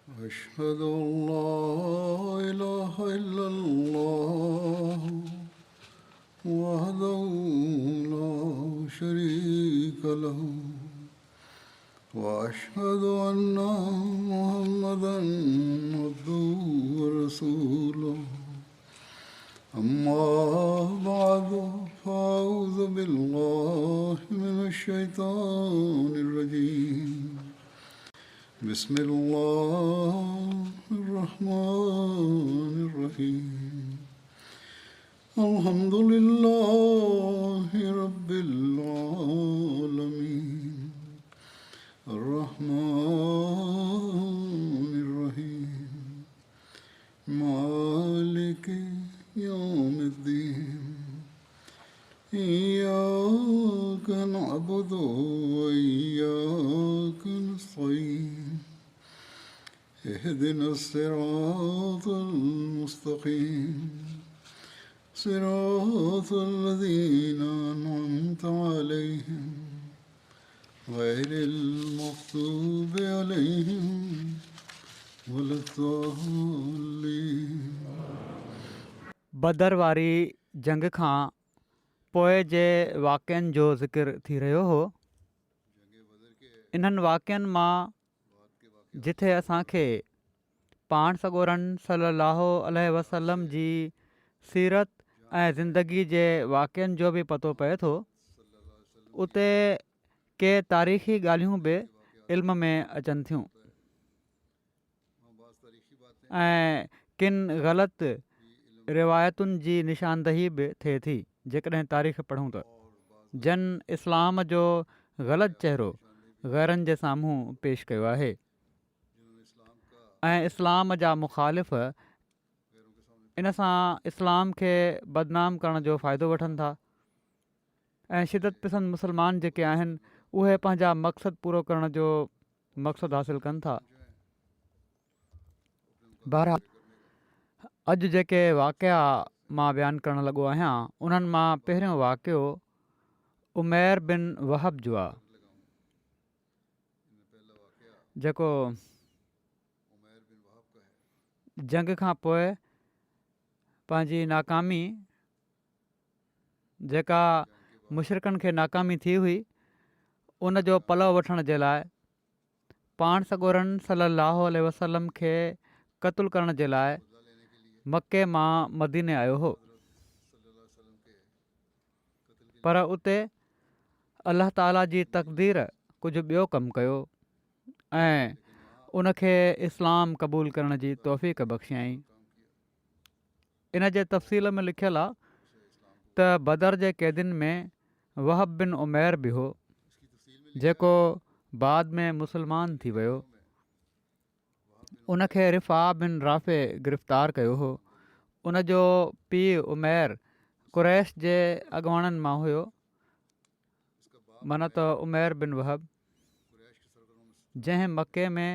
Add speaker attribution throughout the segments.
Speaker 1: أشهد أن لا إله إلا الله وحده لا شريك له وأشهد أن محمدا عبده ورسوله أما بعد فأعوذ بالله من الشيطان الرجيم بسم الله الرحمن الرحيم الحمد لله رب العالمين الرحمن الرحيم مالك يوم الدين إياك نعبد وإياك نستعين اهدنا الصراط المستقيم صراط الذين أنعمت عليهم غير المغضوب عليهم ولا الضالين
Speaker 2: बदर वारी जंग खां पोइ जे वाक़िअनि जो ज़िक्र थी रहियो हो। इन्हनि वाक़िअनि मां जिथे असांखे पाण सॻोरन सल्लल्लाहु अलैहि वसल्लम जी सीरत ऐं ज़िंदगी जे वाक़िअनि जो बि पतो पए थो, उते के तारीख़ी ॻाल्हियूं बि इल्म में अचनि थियूं ऐं किन ग़लति रिवायतुनि जी निशानदही बि थिए थी। जेकॾहिं तारीख़ पढ़ूं त जन इस्लाम जो ग़लति चहिरो ग़ैरनि जे साम्हूं पेश कयो आहे ऐं इस्लाम जा मुख़ालिफ़ इन सां इस्लाम खे बदनाम करण जो फ़ाइदो वठनि था ऐं शिदत पसंद मुस्लमान जेके आहिनि उहे पंहिंजा मक़सद पूरो करण जो मक़सदु हासिलु कनि था। बहरहाल अॼु जेके वाक़िआ मां बयानु करणु लॻो आहियां उन्हनि मां पहिरियों वाक़ियो उमैर बिन वहब जो आहे, जेको जंग खां पोइ पंहिंजी नाकामी जेका मुशरिकनि खे नाकामी थी हुई उन जो पलउ वठण जे लाइ पाण सॻोरन सल्लल्लाहु अलैहि वसल्लम खे क़तलु करण जे लाइ मके मां मदीने आयो हो, पर उते अल्लाह ताला जी तक़दीर कुझु ॿियो कमु कयो ऐं उनखे इस्लाम क़बूलु करण जी तौफ़ीक़ बख़्शियईं। इन जे तफ़सील में लिखियलु आहे त बदर जे क़ैदियुनि में वहब बिन उमैर बि हो, जेको बाद में मुस्लमान थी वियो। उनखे रिफ़ा बिन राफ़े गिरफ़्तार कयो हो। उन जो पीउ उमैर क़ुरैश जे अॻुवाणनि मां हुयो, माना त उमैर बिन वहब, जंहिं मके में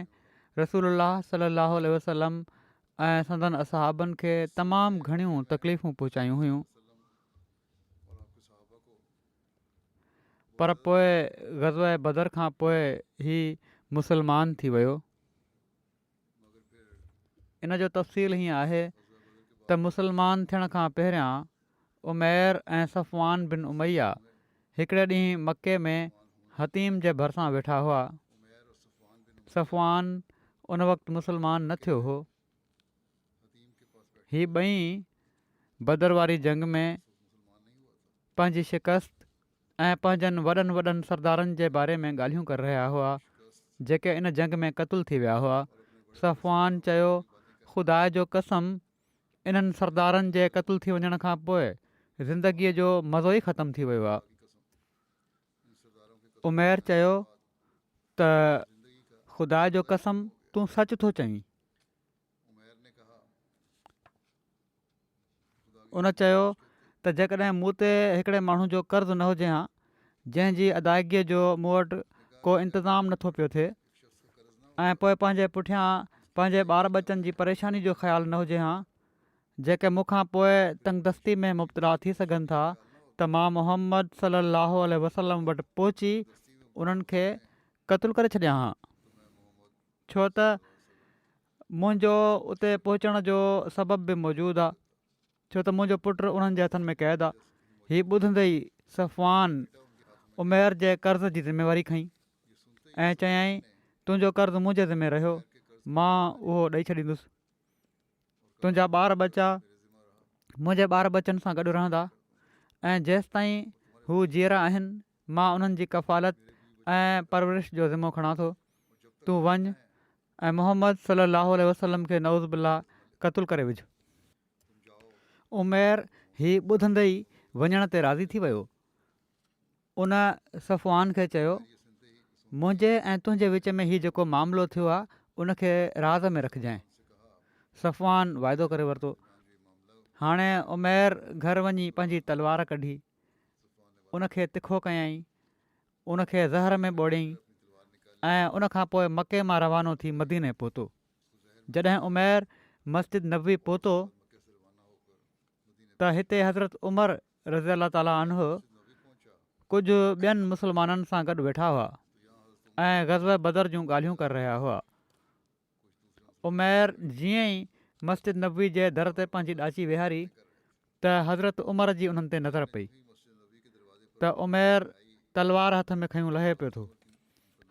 Speaker 2: रसूलुल्लाह सल्लल्लाहु अलैहि वसल्लम ऐं संदन असहाबनि खे तमामु घणियूं तकलीफ़ूं पहुचायूं हुयूं, पर पोइ ग़ज़वा बदर खां पोइ ही मुसलमान थी वियो। इन जो तफ़सील हीअं आहे त मुसलमान थियण खां पहिरियां उमैर ऐं सफ़वान बिन उमैया हिकिड़े ॾींहुं मके में हतीम जे भरिसां वेठा हुआ। सफ़वान उन वक़्तु मुसलमान न थियो हो। ही ॿई बदर वारी जंग में पंहिंजी शिकस्त ऐं पंहिंजनि वॾनि वॾनि सरदारनि जे बारे में ॻाल्हियूं करे रहिया हुआ जेके इन जंग में क़तलु थी विया हुआ। सफ़वान चयो, ख़ुदा जो कसम, इन्हनि सरदारनि जे क़तलु थी वञण खां पोइ ज़िंदगीअ जो मज़ो ई ख़तमु थी वियो आहे। उमैर चयो त ख़ुदा जो कसम, तूं सच थो चईं। उन चयो त जेकॾहिं मूं ते हिकिड़े माण्हू जो कर्ज़ु न हुजे हा जंहिंजी अदायगीअ जो मूं वटि को इंतज़ामु नथो पियो थिए ऐं पोइ पंहिंजे पुठियां पंहिंजे ॿार बचनि जी परेशानी जो ख़्यालु न हुजे हा, जेके मूंखां पोइ तंगदस्ती में मुब्तला थी सघनि था, त मां मुहम्मद सल्लल्लाहु अलैहि वसल्लम वटि पहुची उन्हनि खे क़तलु करे छॾियां हा। छो त मुंहिंजो उते पहुचण जो सबबु बि मौजूदु आहे, छो त मुंहिंजो पुटु उन्हनि जे हथनि में क़ैद आहे। हीउ ॿुधंदे ई सफ़वान उमैर जे कर्ज़ जी ज़िमेवारी खईं ऐं चयाईं, तुंहिंजो कर्ज़ु मुंहिंजे ज़िमे रहियो, मां उहो ॾेई छॾींदुसि। तुंहिंजा ॿार बचा मुंहिंजे ॿार बचनि सां गॾु रहंदा ऐं जेसि ताईं हू जीअरा आहिनि मां उन्हनि जी कफ़ालत ऐं परवरिश जो ज़िमो खणां थो। तूं वञु ऐं मोहम्मद सलाहु वसलम खे नऊज़ बिल्ला क़तलु करे विझ। उमैर हीउ ॿुधंदे ई वञण ते राज़ी थी वियो। उन सफ़वान खे चयो, मुंहिंजे ऐं तुंहिंजे विच में हीउ जेको मामिलो थियो आहे उनखे राज़ में रखजांइ। सफ़वान वाइदो करे वरितो। हाणे उमैर घर वञी पंहिंजी तलवार कढी, उनखे तिखो कयईं, उनखे ज़हर में ॿोड़ियईं ऐं उनखां पोइ मके मां रवानो थी मदीने पहुतो। जॾहिं उमैर मस्जिद नबवी पहुतो त हिते हज़रत उमर रज़ी अला ताला अन्हो कुझु ॿियनि मुस्लमाननि सां गॾु वेठा हुआ ऐं ग़ज़व बदर जूं ॻाल्हियूं करे रहिया हुआ। उमैर जीअं ई मस्जिद नबवी जे दर ते पंहिंजी ॾाची विहारी त हज़रत उमर जी उन्हनि ते नज़र पई त उमैर तलवार हथ में खयूं लहे पियो थो।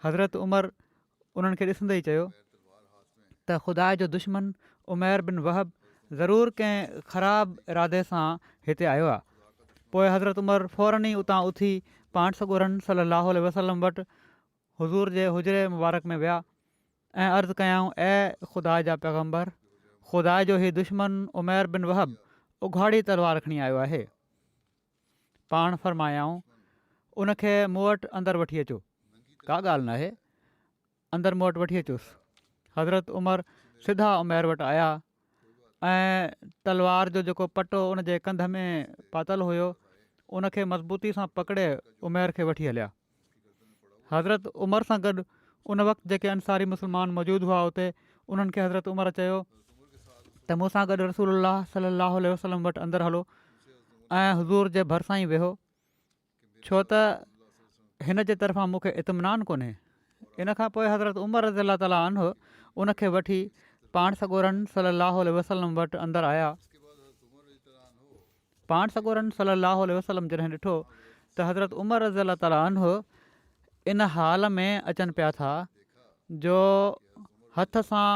Speaker 2: हज़रत उमर उन्हनि खे ॾिसंदे ई चयो त ख़ुदा जो दुश्मन उमैर बिन वहब ज़रूरु कंहिं ख़राब इरादे सां हिते आयो आहे। पोइ हज़रत उमर फ़ौरन ई उतां उथी पाण सॻोरन सलाहु वसलम वटि हुज़ूर जे हुजरे मुबारक में विया ऐं अर्ज़ु कयाऊं, ऐं ख़ुदा जा पैगम्बर, ख़ुदा जो हीउ दुश्मन उमैर बिन वहब उघाड़ी तलवार खणी आयो आहे। पाण फ़रमायाऊं, उनखे मूं वटि अंदरि वठी अचो, का ॻाल्हि न आहे, अंदरि मूं वटि वठी अचोसि। हज़रत उमर सिधा उमैर वटि आया ऐं तलवार जो जेको पटो उन जे कंध में पातल हुयो उनखे मज़बूती सां पकिड़े उमैर खे वठी हलिया। हज़रत उमर सां गॾु उन वक़्तु जेके अंसारी मुस्लमान मौजूदु हुआ उते उन्हनि खे हज़रत उमर चयो त मूंसां गॾु रसूलुल्लाह सलाहु वसलम वटि अंदरि हलो ऐं हुज़ूर जे भरिसां ई वेहो, छो त हिन जे तरफ़ां मूंखे इत्मिनान कोन्हे। इन खां पोइ हज़रत उमर रज़ी अला ताला अन्हो उनखे वठी पाण सॻोरन सलाहु वसलम वटि अंदरि आया। पाण सॻोरन सलाहु वसलम जॾहिं ॾिठो त हज़रत उमर रज़ी अला ताला अन्हो इन हाल में अचनि पिया था जो हथ सां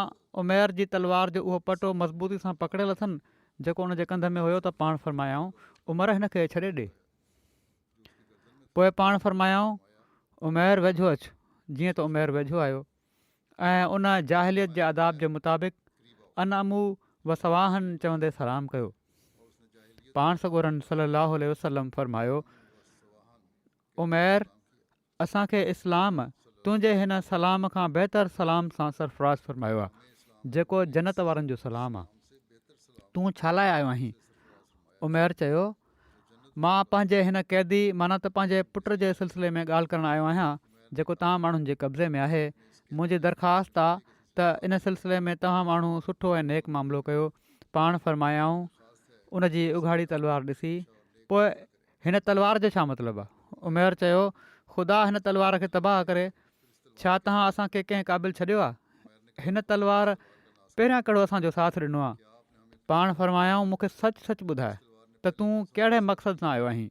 Speaker 2: उमैर जी तलवार जो उहो पटो मज़बूती सां पकिड़ियल अथनि जेको उन जे कंध में हुयो, त पाण फ़रमायाऊं, उमर हिन खे छॾे ॾे। पोइ पाण फ़रमायाऊं, उमैर वेझो अचु। जीअं त उमैर वेझो आयो ऐं उन जाहिलियत जे आदाब जे मुताबिक़ अन अमू व सवाहन चवंदे सलाम कयो। पाण सॻोरन सलाहु वसलम फ़रमायो, उमैर, असांखे इस्लाम तुंहिंजे हिन सलाम खां बहितर सलाम सां सरफराज़ फ़रमायो आहे, जेको जन्नत वारनि जो सलाम आहे। तूं छा लाइ आयो आहीं? उमैर चयो, मां पंहिंजे हिन क़ैदी माना त पंहिंजे पुट जे सिलसिले में ॻाल्हि करणु आयो आहियां जेको तव्हां माण्हुनि जे कब्ज़े में आहे। मुंहिंजी दरख़्वास्त आहे त इन सिलसिले में तव्हां माण्हू सुठो ऐं नेक मामिलो कयो। पाण फ़रमायाऊं, उन जी उघाड़ी तलवार ॾिसी, पोइ हिन तलवार जो छा मतिलबु आहे? उमैर चयो, ख़ुदा हिन तलवार खे तबाह करे, छा तव्हां असांखे कंहिं क़ाबिल छॾियो आहे? हिन तलवार पहिरियां कहिड़ो असांजो साथ ॾिनो आहे। पाण फ़रमायाऊं, मूंखे सच सच ॿुधाए त तूं कहिड़े मक़सद सां आयो आहीं?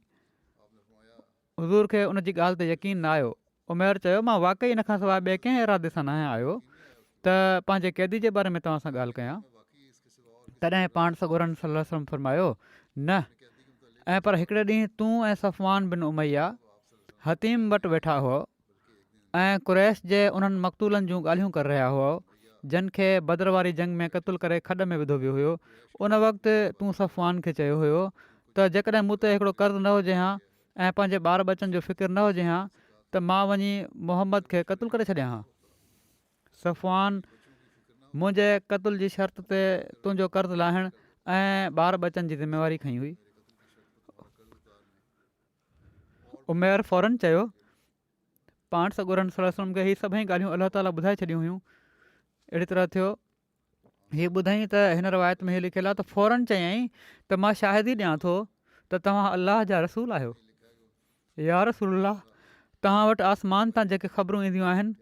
Speaker 2: हुज़ूर खे उन जी ॻाल्हि ते यकीन न आयो। उमैर चयो, मां वाक़ई इन खां सवाइ ॿिए कंहिं इरादे सां न आयो त पंहिंजे क़ैदी जे बारे में तव्हां सां ॻाल्हि कयां। तॾहिं पाण सॻोरन सल्लल्लाहु अलैहि वसल्लम फ़रमायो, न, ऐं पर हिकिड़े ॾींहुं तूं ऐं सफ़वान बिन उमैया हतीम वटि वेठा हुओ ऐं कुरैश जे उन्हनि मक़तूलनि जूं ॻाल्हियूं करे रहिया हुओ जिन खे बदर वारी जंग में क़तलु करे खॾ में विधो वियो हुयो। उन वक़्तु तूं सफ़वान खे चयो हुयो त जेकॾहिं मूं ते हिकिड़ो कर्ज़ु न हुजे हा ऐं पंहिंजे ॿार बचनि जो फ़िकिर न हुजे हा त मां वञी मोहम्मद खे क़तलु करे छॾियां हा। सफ़वान, मुंहिंजे क़तल जी शर्त ते तुंहिंजो कर्ज़ु लाहिणु ऐं ॿार बचनि जी ज़िमेवारी खईं हुई। उमैर फ़ौरन चयो, पाण सॻोरन सल्लल्लाहु अलैहि वसल्लम खे हीअ सभई ॻाल्हियूं अलाह ताला ॿुधाए छॾियूं हुयूं। अहिड़ी तरह थियो, हीअ ॿुधाईं त हिन रवायत में हीअ लिखियलु आहे त फ़ौरन चयईं त मां शाहिदी ॾियां थो त तव्हां अलाह जा रसूल आहियो। या रसूलल्लाह, तव्हां वटि आसमान तां जेके ख़बरूं ईंदियूं आहिनि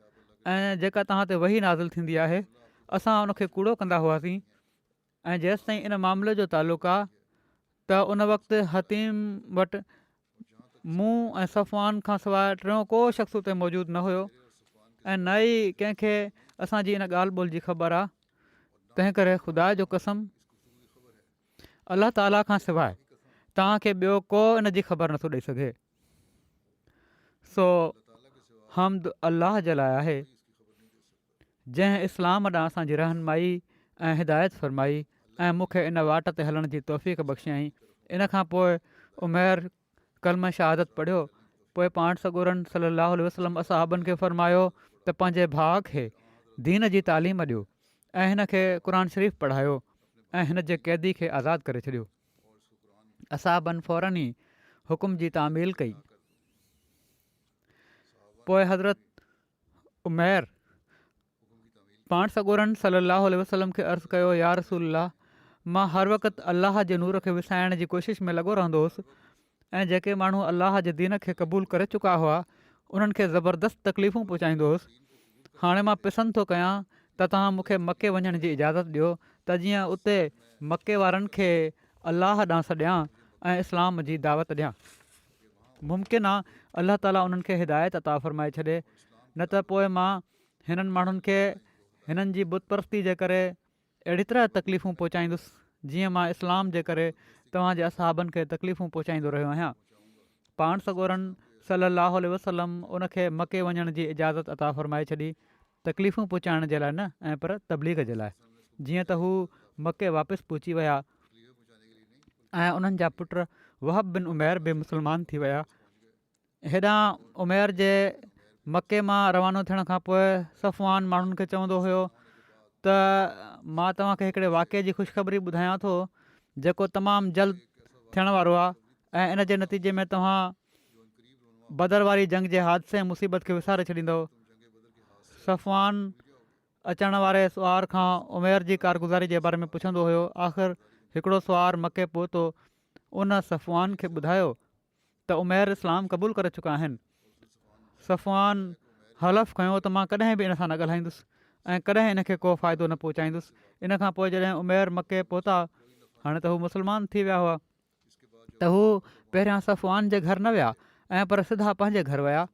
Speaker 2: ऐं जेका तव्हां ते वही नाज़िल थींदी आहे असां उनखे कूड़ो कंदा हुआसीं ऐं जेसि ताईं इन मामले जो तालुक़ु आहे त उन वक़्तु हतीम वटि मूं ऐं सफ़वान खां सवाइ टियों को शख़्स उते मौजूदु न हुयो ऐं न ई कंहिंखे असांजी इन ॻाल्हि ॿोल जी ख़बर आहे। तंहिं करे ख़ुदा जो कसम अलाह ताला खां सवाइ तव्हांखे ॿियो को इन जी ख़बर नथो ॾेई सघे। सो हमद अलाह जे लाइ आहे जंहिं इस्लाम ॾांहुं असांजी रहनुमाई ऐं हिदायत फ़रमाई ऐं मूंखे इन वाट ते हलण जी तौफ़ीक़ बख़्शियईं। इन खां पोइ उमैर कलम शहादत पढ़ियो। पोइ पाण सॻोरनि सलाहु अलैहि वसल्लम असहाबनि खे फ़रमायो त पंहिंजे भाउ खे दीन जी तालीम ॾियो ऐं हिन खे क़ुर शरीफ़ पढ़ायो ऐं हिन जे क़ैदी खे आज़ादु करे छॾियो। असहाबनि फ़ौरन ई हुकुम जी तामील कई। पोइ हज़रत उमैर पाण सॻोरनि सलाहु अलैहि वसल्लम खे अर्ज़ु कयो, या रसूल अल्लाह, मां हर वक़्तु अलाह जे नूर खे विसाइण जी कोशिशि में लॻो रहंदो हुउसि ऐं जेके माण्हू अलाह जे दीन खे क़बूलु करे चुका हुआ उन्हनि खे ज़बरदस्त तकलीफ़ूं पहुचाईंदो हुउसि। हाणे मां पसंदि थो कयां त तव्हां मूंखे मके वञण जी इजाज़त ॾियो त जीअं उते मके वारनि खे अलाह ॾांहुं सॾियां ऐं इस्लाम जी दावत ॾियां। मुमकिन आहे अलाह ताला उन्हनि खे हिदायत अता फ़रमाए छॾे, न त पोइ मां हिननि माण्हुनि खे हिननि जी बुत परस्ती जे करे अहिड़ी तरह तकलीफ़ूं पहुचाईंदुसि जीअं मां इस्लाम जे करे तव्हांजे असहाबनि खे तकलीफ़ूं पहुचाईंदो रहियो आहियां। पाण सॻोरनि सलाहु अलैहि वसल्लम उनखे मके वञण जी इजाज़त अता फ़रमाए छॾी, तकलीफ़ूं पहुचाइण जे लाइ न ऐं पर तबलीग जे लाइ। जीअं त हू मके वापसि पहुची विया ऐं उन्हनि जा पुट वहब बिन उमैर बि मुस्लमान थी विया। हेॾां उमैर जे मके मां रवानो थियण खां पोइ सफ़वान माण्हुनि खे चवंदो हुयो त मां तव्हांखे हिकिड़े वाक़े जी ख़ुशख़बरी ॿुधायां थो जेको तमामु जल्द थियण वारो आहे ऐं इन जे नतीजे में तव्हां बदर वारी जंग जे हादसे ऐं मुसीबत खे विसारे छॾींदव। सफ़वान अचण वारे सुवार खां उमैर जी कारगुज़ारी जे बारे में पुछंदो हुयो। आख़िर हिकिड़ो सुवार मके पहुतो। उन सफ़वान खे ॿुधायो त उमैर इस्लाम क़बूलु करे चुका आहिनि। सफ़वान हलफ़ खयो त मां कॾहिं बि इन सां न ॻाल्हाईंदुसि ऐं कॾहिं इनखे को फ़ाइदो न पहुचाईंदुसि। इन खां पोइ जॾहिं उमैर मके पहुता, हाणे त हू मुस्लमान थी विया हुआ, त हू पहिरियां सफ़वान जे घर न विया ऐं पर सिधा पंहिंजे घर विया।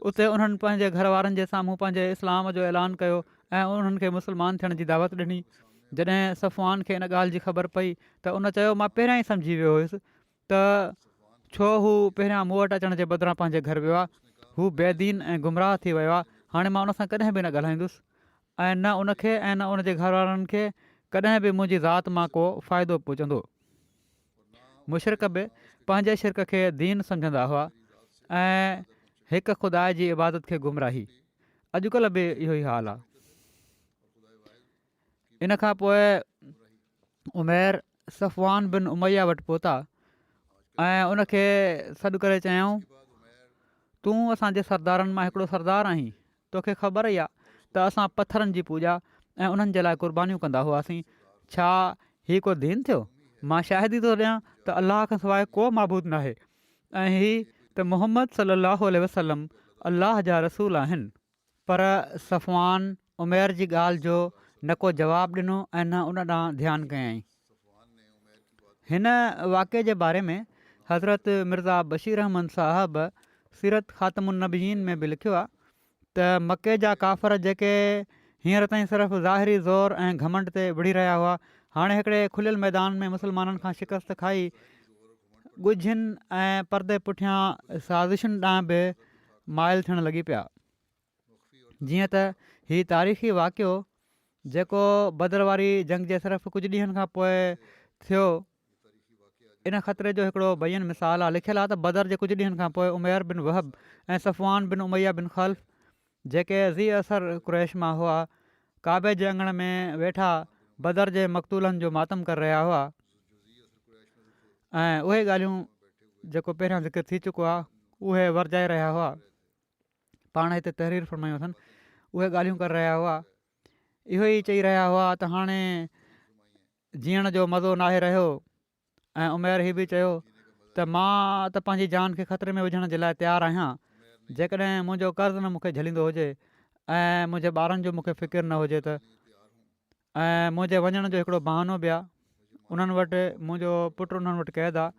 Speaker 2: उते उन्हनि पंहिंजे घर वारनि जे साम्हूं पंहिंजे इस्लाम जो ऐलान कयो ऐं उन्हनि खे मुस्लमान थियण जी दावत ॾिनी। जॾहिं सफ़वान खे इन ॻाल्हि जी ख़बर पई त उन चयो, मां पहिरियां ई सम्झी वियो हुयुसि त छो हू पहिरियां मूं वटि अचण जे बदिरां पंहिंजे घर वियो आहे। हू बेदीन ऐं गुमराह थी वियो आहे। हाणे मां उन सां कॾहिं बि न ॻाल्हाईंदुसि ऐं न उनखे ऐं न उनजे घर वारनि खे कॾहिं बि मुंहिंजी ज़ात मां को फ़ाइदो पहुचंदो। मुशरिक़ बि पंहिंजे शिरक खे दीन सम्झंदा हुआ ऐं हिकु ख़ुदा जी इबादत खे गुमराही। अॼुकल्ह बि इहो ई हाल आहे। इन खां पोइ उमैर सफ़वान बिन उमैया वटि पहुता ऐं उनखे सॾु करे चयऊं, तूं असांजे सरदारनि मां हिकिड़ो सरदार आहीं। तोखे ख़बर ई आहे त असां पथरनि जी पूॼा ऐं उन्हनि जे लाइ क़ुर्बानियूं कंदा हुआसीं। छा हीउ को दीन थियो? मां शाहिदी थो ॾियां त अलाह खां सवाइ को माबूद न आहे ऐं हीउ त मुहम्मद सलाहु अलैहि वसल्लम अलाह जा रसूल आहिनि। पर सफ़वान उमैर जी ॻाल्हि जो न को जवाबु ॾिनो ऐं न उन ॾांहुं ध्यानु कयईं। हिन वाक़े जे बारे में हज़रत मिर्ज़ा बशीर अहमद साहब सीरत ख़ातमुन्नबीयीन में बि लिखियो आहे त मके जा काफ़र जेके हींअर ताईं सिर्फ़ु ज़ाहिरी ज़ोर ऐं घमंड ते विढ़ी रहिया हुआ, हाणे हिकिड़े खुलियल मैदान में मुस्लमाननि खां शिकस्त खाई ॻुझियुनि ऐं परदे पुठियां साज़िशुनि ॾांहुं बि माइल थियणु लॻी पिया। जीअं त हीउ तारीख़ी वाक़ियो जेको बदर वारी जंग जे सिर्फ़ु कुझु ॾींहंनि खां पोइ थियो, इन ख़तरे जो हिकिड़ो बयन मिसाल आहे। लिखियलु आहे त बदर जे कुझु ॾींहंनि खां पोइ उमैर बिन वहब ऐं सफ़वान बिन उमैया बिन ख़ल्फ़ जेके ज़ी असर क़ुरैश मां हुआ, काबे जे अङण में वेठा बदर जे मक़तूलनि जो मातम करे रहिया हुआ ऐं उहे ॻाल्हियूं जेको पहिरियां ज़िक्र थी चुको आहे उहे वरजाए रहिया हुआ। पाण हिते तहरीर फ़रमायूं अथनि, उहे ॻाल्हियूं करे रहिया हुआ। इहो ई चई रहिया हुआ त हाणे जीअण जो मज़ो नाहे रहियो ऐं उमैर हीउ बि चयो त मां पंहिंजी जान खे ख़तरे में विझण जे लाइ तयारु आहियां जेकॾहिं मुंहिंजो कर्ज़ु न मूंखे झलींदो हुजे ऐं मुंहिंजे ॿारनि जो मूंखे फ़िकिर न हुजे त, ऐं मुंहिंजे वञण जो हिकिड़ो बहानो बि आहे। उन्हनि वटि मुंहिंजो पुटु उन्हनि वटि क़ैद आहे।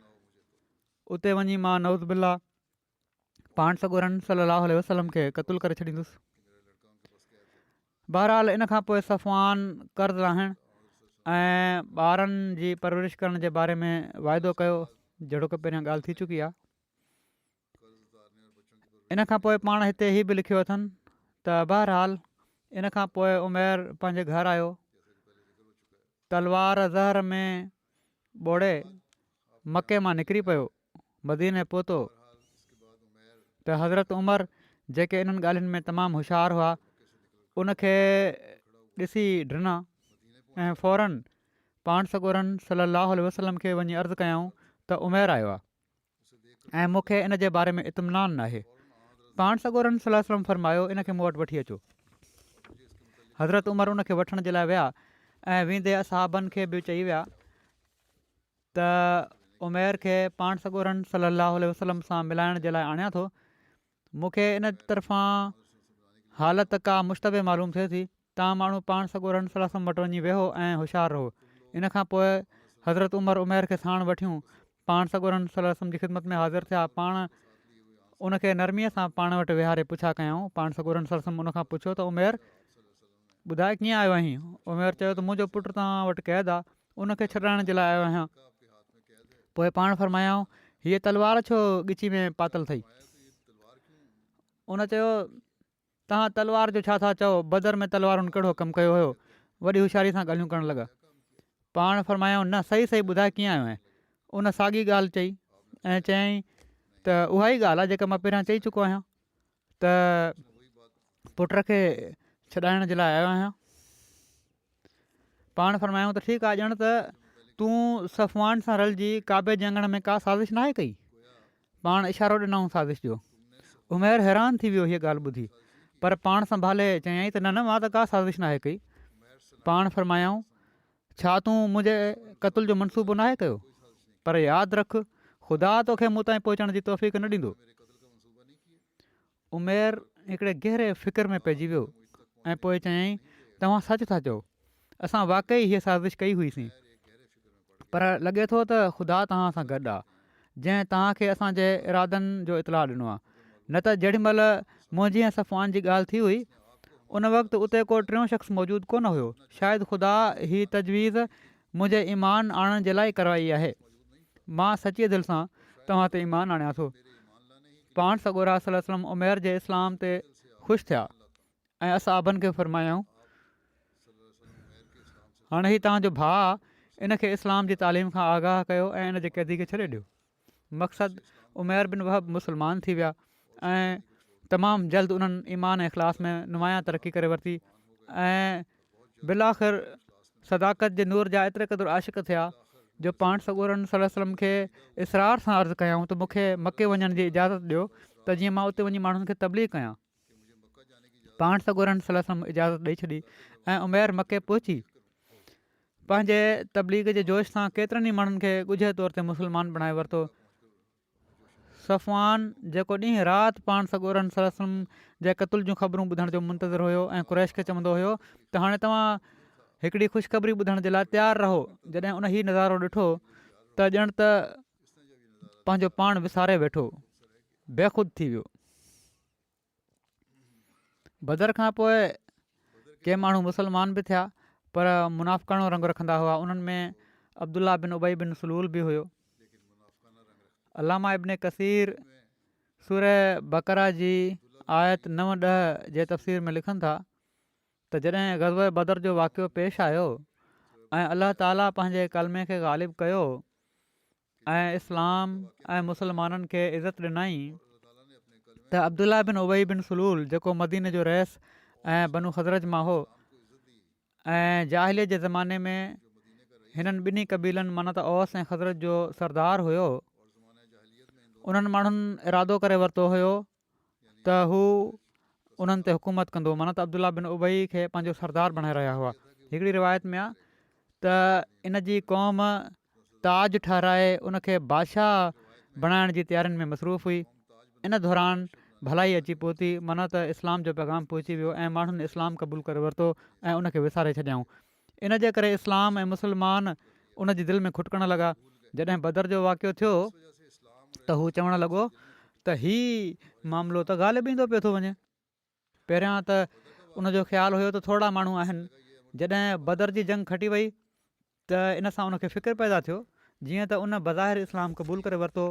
Speaker 2: उते वञी मां नवज़ बिल्ला पाण सॻोरन सलाहु आलैहि वसलम खे क़तलु करे छॾींदुसि। बहरहाल इन खां पोइ सफ़वान कर्ज़ लाहिण ऐं ॿारनि जी परवरिश करण जे बारे में वाइदो कयो, जहिड़ो की पहिरियां ॻाल्हि थी चुकी आहे। इन खां पोइ पाण हिते ई बि लिखियो अथनि त बहरहाल इन खां पोइ उमैर पंहिंजे घर आयो, तलवार ज़हर में ॿोड़े मके मां निकिरी पियो, मदीने पहुतो त हज़रत उमर जेके इन्हनि ॻाल्हियुनि में तमामु होशियारु हुआ, उनखे ॾिसी ॾिना ऐं फ़ौरन पाण सॻोरन सलाहु आलैहि वसलम खे वञी अर्ज़ु कयऊं त उमैर आयो आहे ऐं मूंखे इन जे बारे में इत्मिनान न आहे। पाण सॻोरन सलाहु वसलम फरमायो, इन खे मूं वटि वठी अचो। हज़रत उमर उनखे वठण जे लाइ विया ऐं वेंदे असहाबनि खे बि चई विया त उमैर खे पाण सॻोरन सलाहु आलैहि वसलम सां मिलाइण जे लाइ आणियां थो। मूंखे इन तरफ़ां हालति का मुश्तबे मालूम थिए थी। तव्हां माण्हू पाण सॻोरन सलाहु वसलम वटि वञी वेहो ऐं होशियारु रहो। इन खां पोइ हज़रत उमर उमैर खे साण वठियूं, पाण सॻोरन सलाहु वसलम जी ख़िदमत में हाज़िर थिया। पाण उनखे नरमीअ सां पाण वटि विहारे पुछा कयऊं। पाण सॻोरन सलाहु वसलम उनखां पुछियो त उमैर ॿुधाए कीअं आयो आहीं? उमैर चयो त मुंहिंजो पुटु तव्हां वटि क़ैद आहे, उनखे छॾाइण जे लाइ आयो आहियां। पोइ पाण फरमायाऊं, हीअ तलवार छो ॻिची में पातल अथई? उन चयो, तव्हां तलवार जो छा था चओ? बदर में तलवारुनि कहिड़ो कमु कयो हुयो? वॾी होशियारी सां ॻाल्हियूं करणु लॻा। पाण फरमायाऊं, न सही सही ॿुधाए कीअं आयो आहीं? उन साॻी ॻाल्हि चई ऐं चयईं त उहा ई ॻाल्हि आहे जेका मां पहिरियां चई चुको आहियां त पुट खे छॾाइण जे लाइ आयो आहियां। पाण फरमायूं त ठीकु आहे, ॼण त तूं सफ़वान सां रलिजी काबे जे अंगण में का साज़िश नाहे कई? पाण इशारो ॾिनऊं साज़िश जो। उमैर हैरान थी वियो हीअ ॻाल्हि ॿुधी, पर पाण संभाले चयईं त न न, मां त का साज़िश नाहे कई। पाण फरमायाऊं, छा तूं मुंहिंजे क़तल जो मनसूबो नाहे कयो? पर यादि रख, ख़ुदा तोखे मूं ताईं पहुचण जी तौफ़ीक़ न ॾींदो। उमैर हिकिड़े गहरे फ़िक्र में पइजी वियो ऐं पोइ चयईं, तव्हां सच था चओ, असां वाक़ई हीअ साज़िश कई हुईसीं, पर लॻे थो त ख़ुदा तव्हां सां गॾु आहे, जंहिं तव्हांखे असांजे इरादनि जो इतलाउ ॾिनो आहे। न त जेॾी महिल मुंहिंजी ऐं सफ़वान जी ॻाल्हि थी हुई, उन वक़्तु उते को टियों शख़्स मौजूदु कोन हुयो। शायदि ख़ुदा ही तजवीज़ मुंहिंजे ईमान आणण जे लाइ करवाई आहे। मां सची दिलि सां तव्हां ते ईमान आणियां थो। पाण सॻोरा सलाहु वसलम उमैर जे इस्लाम ते ख़ुशि थिया ऐं असहाबनि खे फरमायाऊं, हाणे ही तव्हांजो भाउ आहे, इनखे इस्लाम जी तालीम खां आगाह कयो ऐं इन जे क़ैदी खे छॾे ॾियो। मक़सदु उमैर बिन वहब मुस्लमान थी विया ऐं तमामु जल्द उन्हनि ईमान ऐं इख़लास में नुमाया तरक़ी करे वरिती ऐं बिलाख़िर सदाकत जे नूर जा एतिरे क़दुरु आशिक़ थिया जो पाण सॻोरन सलाहु वसलम खे इसरार सां अर्ज़ु कयऊं त मूंखे मके वञण जी इजाज़त ॾियो त जीअं मां उते वञी माण्हुनि खे तबलीग कयां। पाण सॻोरन सलाहु वसलम इजाज़त ॾेई छॾी ऐं उमैर मके पहुची पंहिंजे तबलीग जे जोश सां केतिरनि ई माण्हुनि खे ॻुझे तौर ते मुस्लमान बणाए वरितो। सफ़वान जेको ॾींहुं राति पाण सॻोरन सलाहु वसलम जे क़तल जूं ख़बरूं ॿुधण जो मुंतज़िर हुयो ऐं क़ुरैश खे चवंदो हुयो त हाणे तव्हां हिकिड़ी ख़ुशख़बरी ॿुधण जे लाइ तयारु रहो, जॾहिं उन हीउ नज़ारो ॾिठो त ॼण त पंहिंजो पाण विसारे वेठो, बेख़ुदि थी वियो। बदर खां पोइ के माण्हू मुस्लमान बि थिया, पर मुनाफ़िक़ाणो रंग रखंदा हुआ। उन्हनि में अब्दुल्ला बिन उबई बिन सलूल बि हुयो। अलामा इब्न कसीर सूरह बकरा जी आयत 9-10 जे तफ़सीर में लिखनि था त जॾहिं ग़ज़वे बदर जो वाक़ियो पेश आयो ऐं अलाह ताला पंहिंजे कलमे खे ग़ालिबु कयो ऐं इस्लाम ऐं मुस्लमाननि खे इज़त ॾिनई, त अब्दुल्ला बिन उबई बिन सलूल जेको मदीने जो रहिस ऐं बनु ख़ज़रज मां हो ऐं जाहिलियत जे ज़माने में हिननि ॿिन्ही क़बीलनि माना त औस ऐं ख़ज़रज जो सरदार हुयो, उन्हनि माण्हुनि इरादो करे वरितो हुयो त हू उन्हनि ते हुकूमत कंदो, माना त अब्दुल्ला बिन उबई खे पंहिंजो सरदार बणाए रहिया हुआ। हिकिड़ी रिवायत में आहे त इन जी क़ौम ताज ठाराए उनखे बादशाह बणाइण जी तयारियुनि में मसरूफ़ हुई। इन दौरान भलाई अची पहुती, माना त इस्लाम जो पैगाम पहुची वियो ऐं माण्हुनि इस्लाम क़बूलु करे वरितो ऐं उनखे विसारे छॾियऊं। इन जे करे इस्लाम ऐं मुस्लमान उन जी दिलि में खुटकणु लॻा। जॾहिं बदर जो वाक़ियो थियो त हू चवणु लॻो त हीउ मामिलो त ग़ालिब ईंदो पियो थो वञे। पहिरियां त उनजो ख़्यालु हुयो त थोरा माण्हू आहिनि। जॾहिं बदर जी जंग खटी वई त इन सां उनखे फ़िक्रु पैदा थियो, जीअं त उन बज़ाहिर इस्लाम क़बूलु करे वरितो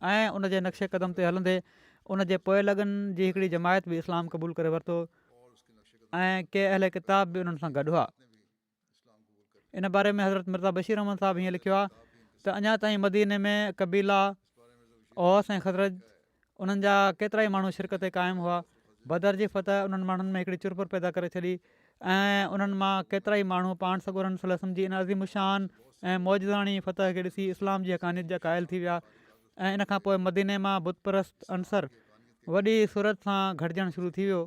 Speaker 2: ऐं उन जे नक्शे क़दम ते हलंदे उन जे पोइ लॻनि जी हिकिड़ी जमायत बि इस्लाम क़बूलु करे वरितो ऐं के अहल किताब बि उन्हनि सां गॾु हुआ। इन बारे में हज़रत मिर्ज़ा बशीर अहमद साहिबु हीअं लिखियो आहे त अञा ताईं मदीने में कबीला औस ऐं ख़ज़रज उन्हनि जा केतिरा ई माण्हू शिरक ते क़ाइमु हुआ। बदर जी फतह उन्हनि माण्हुनि में हिकिड़ी चुरपुर पैदा करे छॾी ऐं उन्हनि मां केतिरा ई माण्हू पाण सॻोरनि सलम जी इन अज़ीमुशान ऐं मौजदाणी फतह खे ॾिसी इस्लाम जी हक़ानियत जा क़ाइल थी विया ऐं इन खां पोइ मदीने मां बुतप्रस्त अंसर वॾी सूरत सां घटिजणु शुरू थी वियो।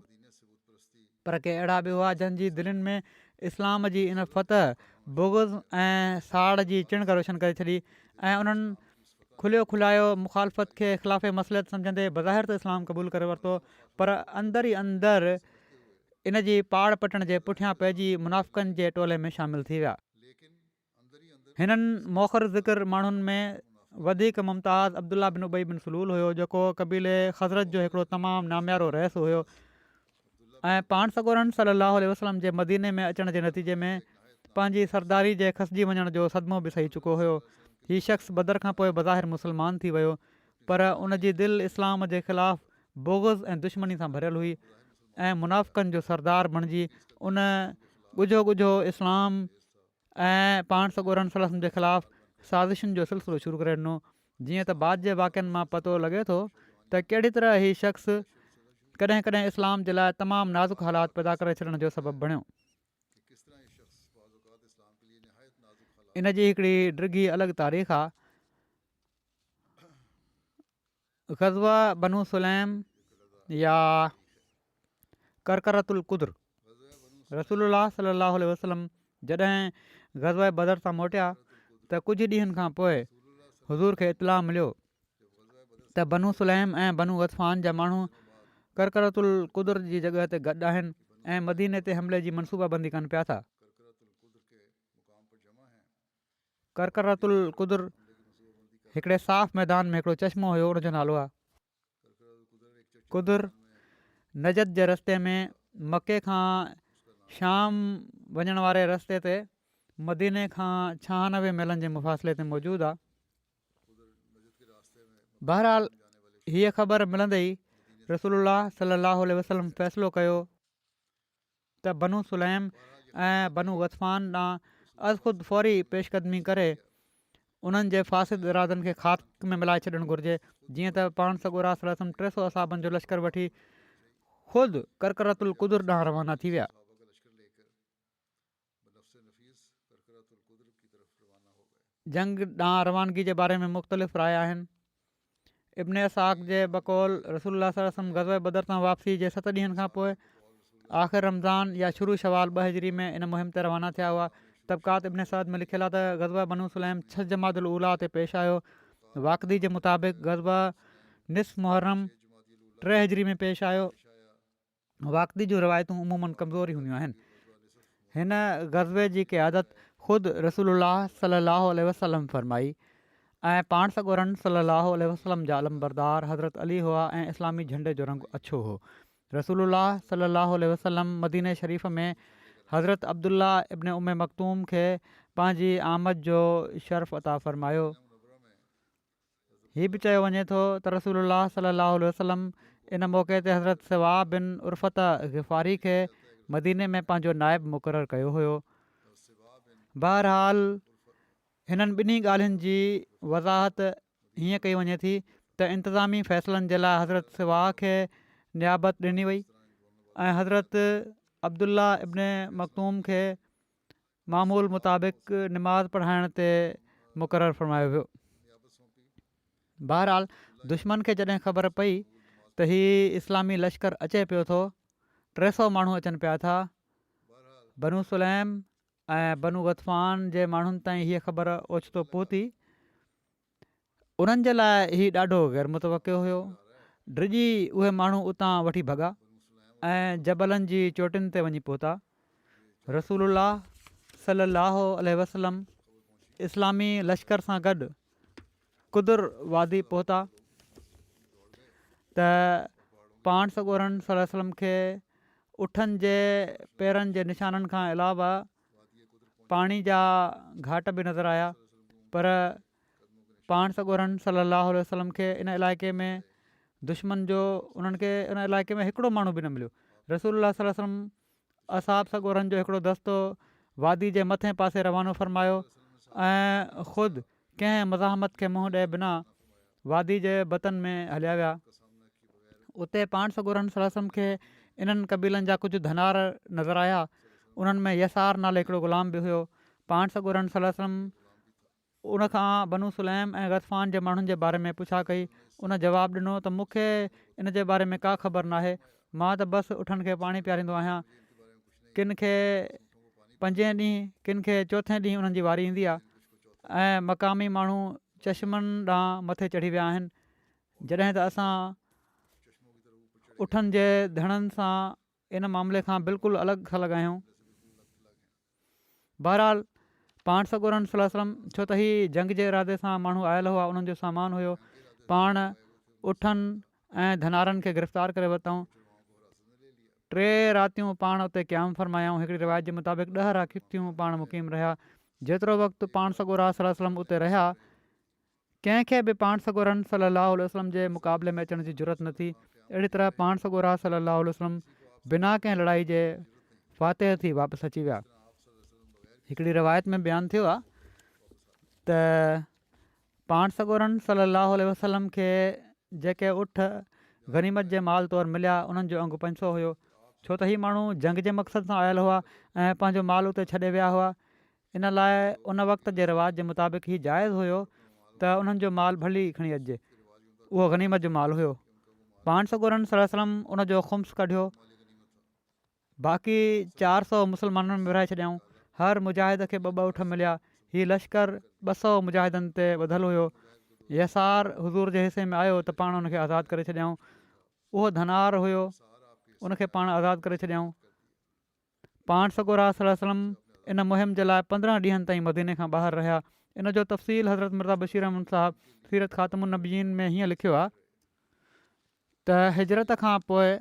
Speaker 2: पर के अहिड़ा बि हुआ जंहिंजी दिलनि में इस्लाम जी इन फतह बुग़्ज़ ऐं साड़ जी चिणग रोशन करे छॾी ऐं उन्हनि खुलियो खुलायो मुखालफ़त खे ख़िलाफ़ मसलत सम्झंदे बज़ाहिर त इस्लाम क़बूलु करे वरितो, पर अंदरि ई अंदरि इन जी पाड़ पटण जे पुठियां पइजी मुनाफ़िक़नि जे टोले में शामिलु थी विया। हिननि मौख़र ज़िक्र माण्हुनि में वधीक मुमताज़ अब्दुल्ला बिन उबई बिन सलूल हुयो, जेको क़बीले ख़ज़रत जो हिकिड़ो तमामु नामियारो रहिस हुयो ऐं पाण सॻोरनि सल्लल्लाहु अलैहि वसल्लम जे मदीने में अचण जे नतीजे में पंहिंजी सरदारी जे खसिजी वञण जो सदमो बि सही चुको हुयो। हीउ शख़्स बदर खां पोइ बज़ाहिर मुस्लमान थी वियो, पर उन जी दिलि इस्लाम जे ख़िलाफ़ु बुग़्ज़ ऐं दुश्मनी सां भरियलु हुई ऐं मुनाफ़िक़नि जो सरदार बणिजी उन ॻुझो ॻुझो इस्लाम ऐं पाण सॻोरनि सलम जे ख़िलाफ़ु साज़िशुनि जो सिलसिलो शुरू करे ॾिनो। जीअं त बाद जे वाक़िअनि मां पतो लॻे थो त कहिड़ी तरह हीउ शख़्स कॾहिं कॾहिं इस्लाम जे लाइ तमामु नाज़ुक हालात पैदा करे छॾण जो सबबु बणियो। इन जी हिकिड़ी डिघी अलॻि तारीख़ आहे। ग़ज़वा बनू सुलैम या करकरतुल कुद्र, रसूलुल्लाह सल्लल्लाहु अलैहि वसल्लम जॾहिं ग़ज़वा बदर सां मोटिया त कुझु ॾींहंनि खां पोइ हुज़ूर खे इतलाह मिलियो त बनू सुलैम ऐं बनू गतफ़ान जा माण्हू करकरतुल कुद्र जी जॻह ते गॾु आहिनि ऐं मदीने ते हमले जी मनसूबाबंदी कनि पिया था। करकरतुल कुद्र हिकिड़े साफ़ मैदान में हिकिड़ो चश्मो हुयो, उनजो नालो आहे कुद्र। नजद जे रस्ते में मके खां शाम वञण वारे रस्ते ते मदीने खां 96 मीलनि जे मुफ़ासिले ते मौजूदु आहे। बहरहाल हीअ ख़बर मिलंदे ई रसूलुल्लाह सल्लल्लाहु अलैहि वसल्लम फ़ैसिलो कयो त बनू सुलैम ऐं बनू गतफ़ान ॾांहुं अज़ ख़ुदि फ़ौरी पेशकदमी करे उन्हनि जे फ़ासिद इरादनि खे ख़ाक में मिलाए छॾणु घुरिजे। जीअं त पाण सॻोरा सलम 300 असाबनि जो लश्कर वठी ख़ुदि करकरतुल कुद्र ॾांहुं रवाना थी विया। जंग ॾांहुं रवानगी जे बारे में मुख़्तलिफ़ राय आहिनि। इब्न असाक़ जे बकौल रसूलुल्लाह सल्लल्लाहु अलैहि वसल्लम ग़ज़वा बदर तां वापसी जे 7 ॾींहंनि खां पोइ आख़िर रमज़ान या शुरू शवाल 2 हिजरी में इन मुहिम ते रवाना थिया हुआ। तबक़ात इब्न सअद में लिखियलु आहे त ग़ज़वा बनू सुलैम 6 जमादुल ऊला ते पेश आयो। वाक़दी जे मुताबिक़ ग़ज़वा निस्फ़ मुहर्रम 3 हिजरी में पेश आयो। वाक़दी जूं रिवायतूं उमूमन कमज़ोर हूंदियूं आहिनि। हिन ग़ज़वे जी क़यादत ख़ुदि रसूलुल्लाह सल्लल्लाहु अलैहि वसल्लम फरमाई ऐं पाण सॻोरनि सल्लल्लाहु अलैहि वसल्लम जा अलमबरदार हज़रत अली हुआ ऐं इस्लामी झंडे जो रंग अछो हो। रसूलुल्लाह सल्लल्लाहु अलैहि वसल्लम मदीने शरीफ़ में हज़रत अब्दुल्ला इब्न उम्मे मक्तूम खे पंहिंजी आमद जो शर्फ़ अता फ़रमायो। हीअ बि चयो वञे थो त रसूलुल्लाह सल्लल्लाहु अलैहि वसल्लम इन मौक़े ते हज़रत सवा बिन उर्फ़त ग़िफ़ारी खे मदीने में पंहिंजो नाइब मुक़ररु कयो हुयो। बहरहाल हिननि ॿिन्ही ॻाल्हियुनि जी वज़ाहत हीअं कई वञे थी त इंतिज़ामी फ़ैसिलनि जे लाइ हज़रत सवा खे नियाबत ॾिनी वई ऐं हज़रत अब्दुल्ला इब्न मक्तूम खे मामूल मुताबिक़ निमाज़ पढ़ाइण ते मुक़ररु फ़रमायो वियो। बहरहाल दुश्मन खे जॾहिं ख़बर पई त हीउ इस्लामी लश्कर अचे पियो थो, 300 माण्हू अचनि पिया था, बनू सुलैम ऐं बनू गतफ़ान जे माण्हुनि ताईं हीअ ख़बर ओचितो पहुती। उन्हनि जे लाइ हीउ ॾाढो ग़ैर मुतवक़ियो हुयो डिॼी उहे माण्हू उतां वठी भॻा ऐं जबलनि जी चोटियुनि ते वञी पहुता। रसूलुल्लाह सलाहु वसलम इस्लामी लश्कर सां गॾु कुदुर वादी पहुता त पाण सॻोरनि सलम खे उठनि जे पेरनि जे निशाननि खां अलावा पाणी जा घाट बि नज़र आया, पर पाण सॻोरनि सलाहु वसलम खे इन इलाइक़े में दुश्मन जो उन्हनि खे इन इलाइक़े में हिकिड़ो माण्हू बि न मिलियो। रसूलुल्लाह सलम असाब सॻोरनि जो हिकिड़ो दस्तो वादी जे मथे पासे रवानो फ़रमायो ऐं ख़ुदि कंहिं मज़ाहमत खे मुंहुं ॾिए बिना वादी जे बतन में हलिया विया। उते पाण सॻोरनि सलम खे इन्हनि क़बीलनि जा कुझु धनार नज़र आया। उन्हनि में यसार नाले हिकिड़ो ग़ुलाम बि हुयो। पाण सॻोरनि सलम उनखां बनू सुलैम ऐं गतफ़ान जे माण्हुनि जे बारे में पुछा कई। उन जवाबु ॾिनो त मूंखे इन जे बारे में का ख़बर नाहे, मां त बसि उठनि खे पाणी पीआरींदो आहियां। किन खे 5 ॾींहं किन खे 4 ॾींहुं उन्हनि जी वारी ईंदी आहे ऐं मक़ामी माण्हू चश्मनि ॾांहुं मथे चढ़ी विया आहिनि, जॾहिं त असां उठनि जे धणनि सां इन मामले खां बिल्कुलु अलॻि थलॻ आहियूं। बहरहाल पाण सॻोरनि सलम छो त ही जंग जे इरादे सां माण्हू आयल हुआ, उन्हनि जो सामान हुयो, पाण उठनि ऐं धनारनि खे गिरफ़्तार करे वरितऊं। 3 रातियूं पाण उते क़याम फ़रमायाऊं। हिकिड़ी रिवायत जे मुताबिक़ 10 रातियूं पाण मुक़ीम रहिया। जेतिरो वक़्तु पाण सॻोरा सलम उते रहिया, कंहिंखे बि पाण सॻोरनि सलाहु वसलम जे मुक़ाबले में अचण जी ज़रूरत न थी। अहिड़ी तरह पाण सॻोरा सलाहु वसलम बिना कंहिं लड़ाई जे फ़ातिह थी वापसि अची विया। हिकिड़ी रिवायत में बयानु थियो आहे त पाण सॻोरनि सलाहु वसलम खे जेके उठ गनीमत जे माल तौरु मिलिया, उन्हनि जो अंगु 500 हुयो, छो त ही माण्हू जंग जे मक़सद सां आयल हुआ ऐं पंहिंजो माल उते छॾे विया हुआ। इन लाइ उन वक़्त जे रिवाज जे मुताबिक़ ही जाइज़ हुयो त उन्हनि जो माल भली खणी अचिजे, उहो गनीमत जो माल हुयो। पाण सॻोरनि सलम उनजो ख़ुम्स कढियो, बाक़ी 400 मुस्लमाननि में विरहाए छॾियऊं। हर मुजाहिद खे 2-2 उठ मिलिया। हीउ लश्कर 200 मुजाहिदनि ते ॿधलु हुयो। यसार हुज़ूर जे हिसे में आयो त पाण हुनखे आज़ादु करे छॾियऊं। उहो धनार हुयो, उनखे पाण आज़ादु करे छॾियऊं। पाण सॻोरा सलम इन मुहिम जे लाइ 15 ॾींहंनि ताईं मदीने खां ॿाहिरि रहिया। इन जो तफ़सील हज़रत मिर्ज़ा बशीर अहमद साहिबु सीरत ख़ातमुन नबीयीन में हीअं लिखियो आहे त हिजरत खां पोइ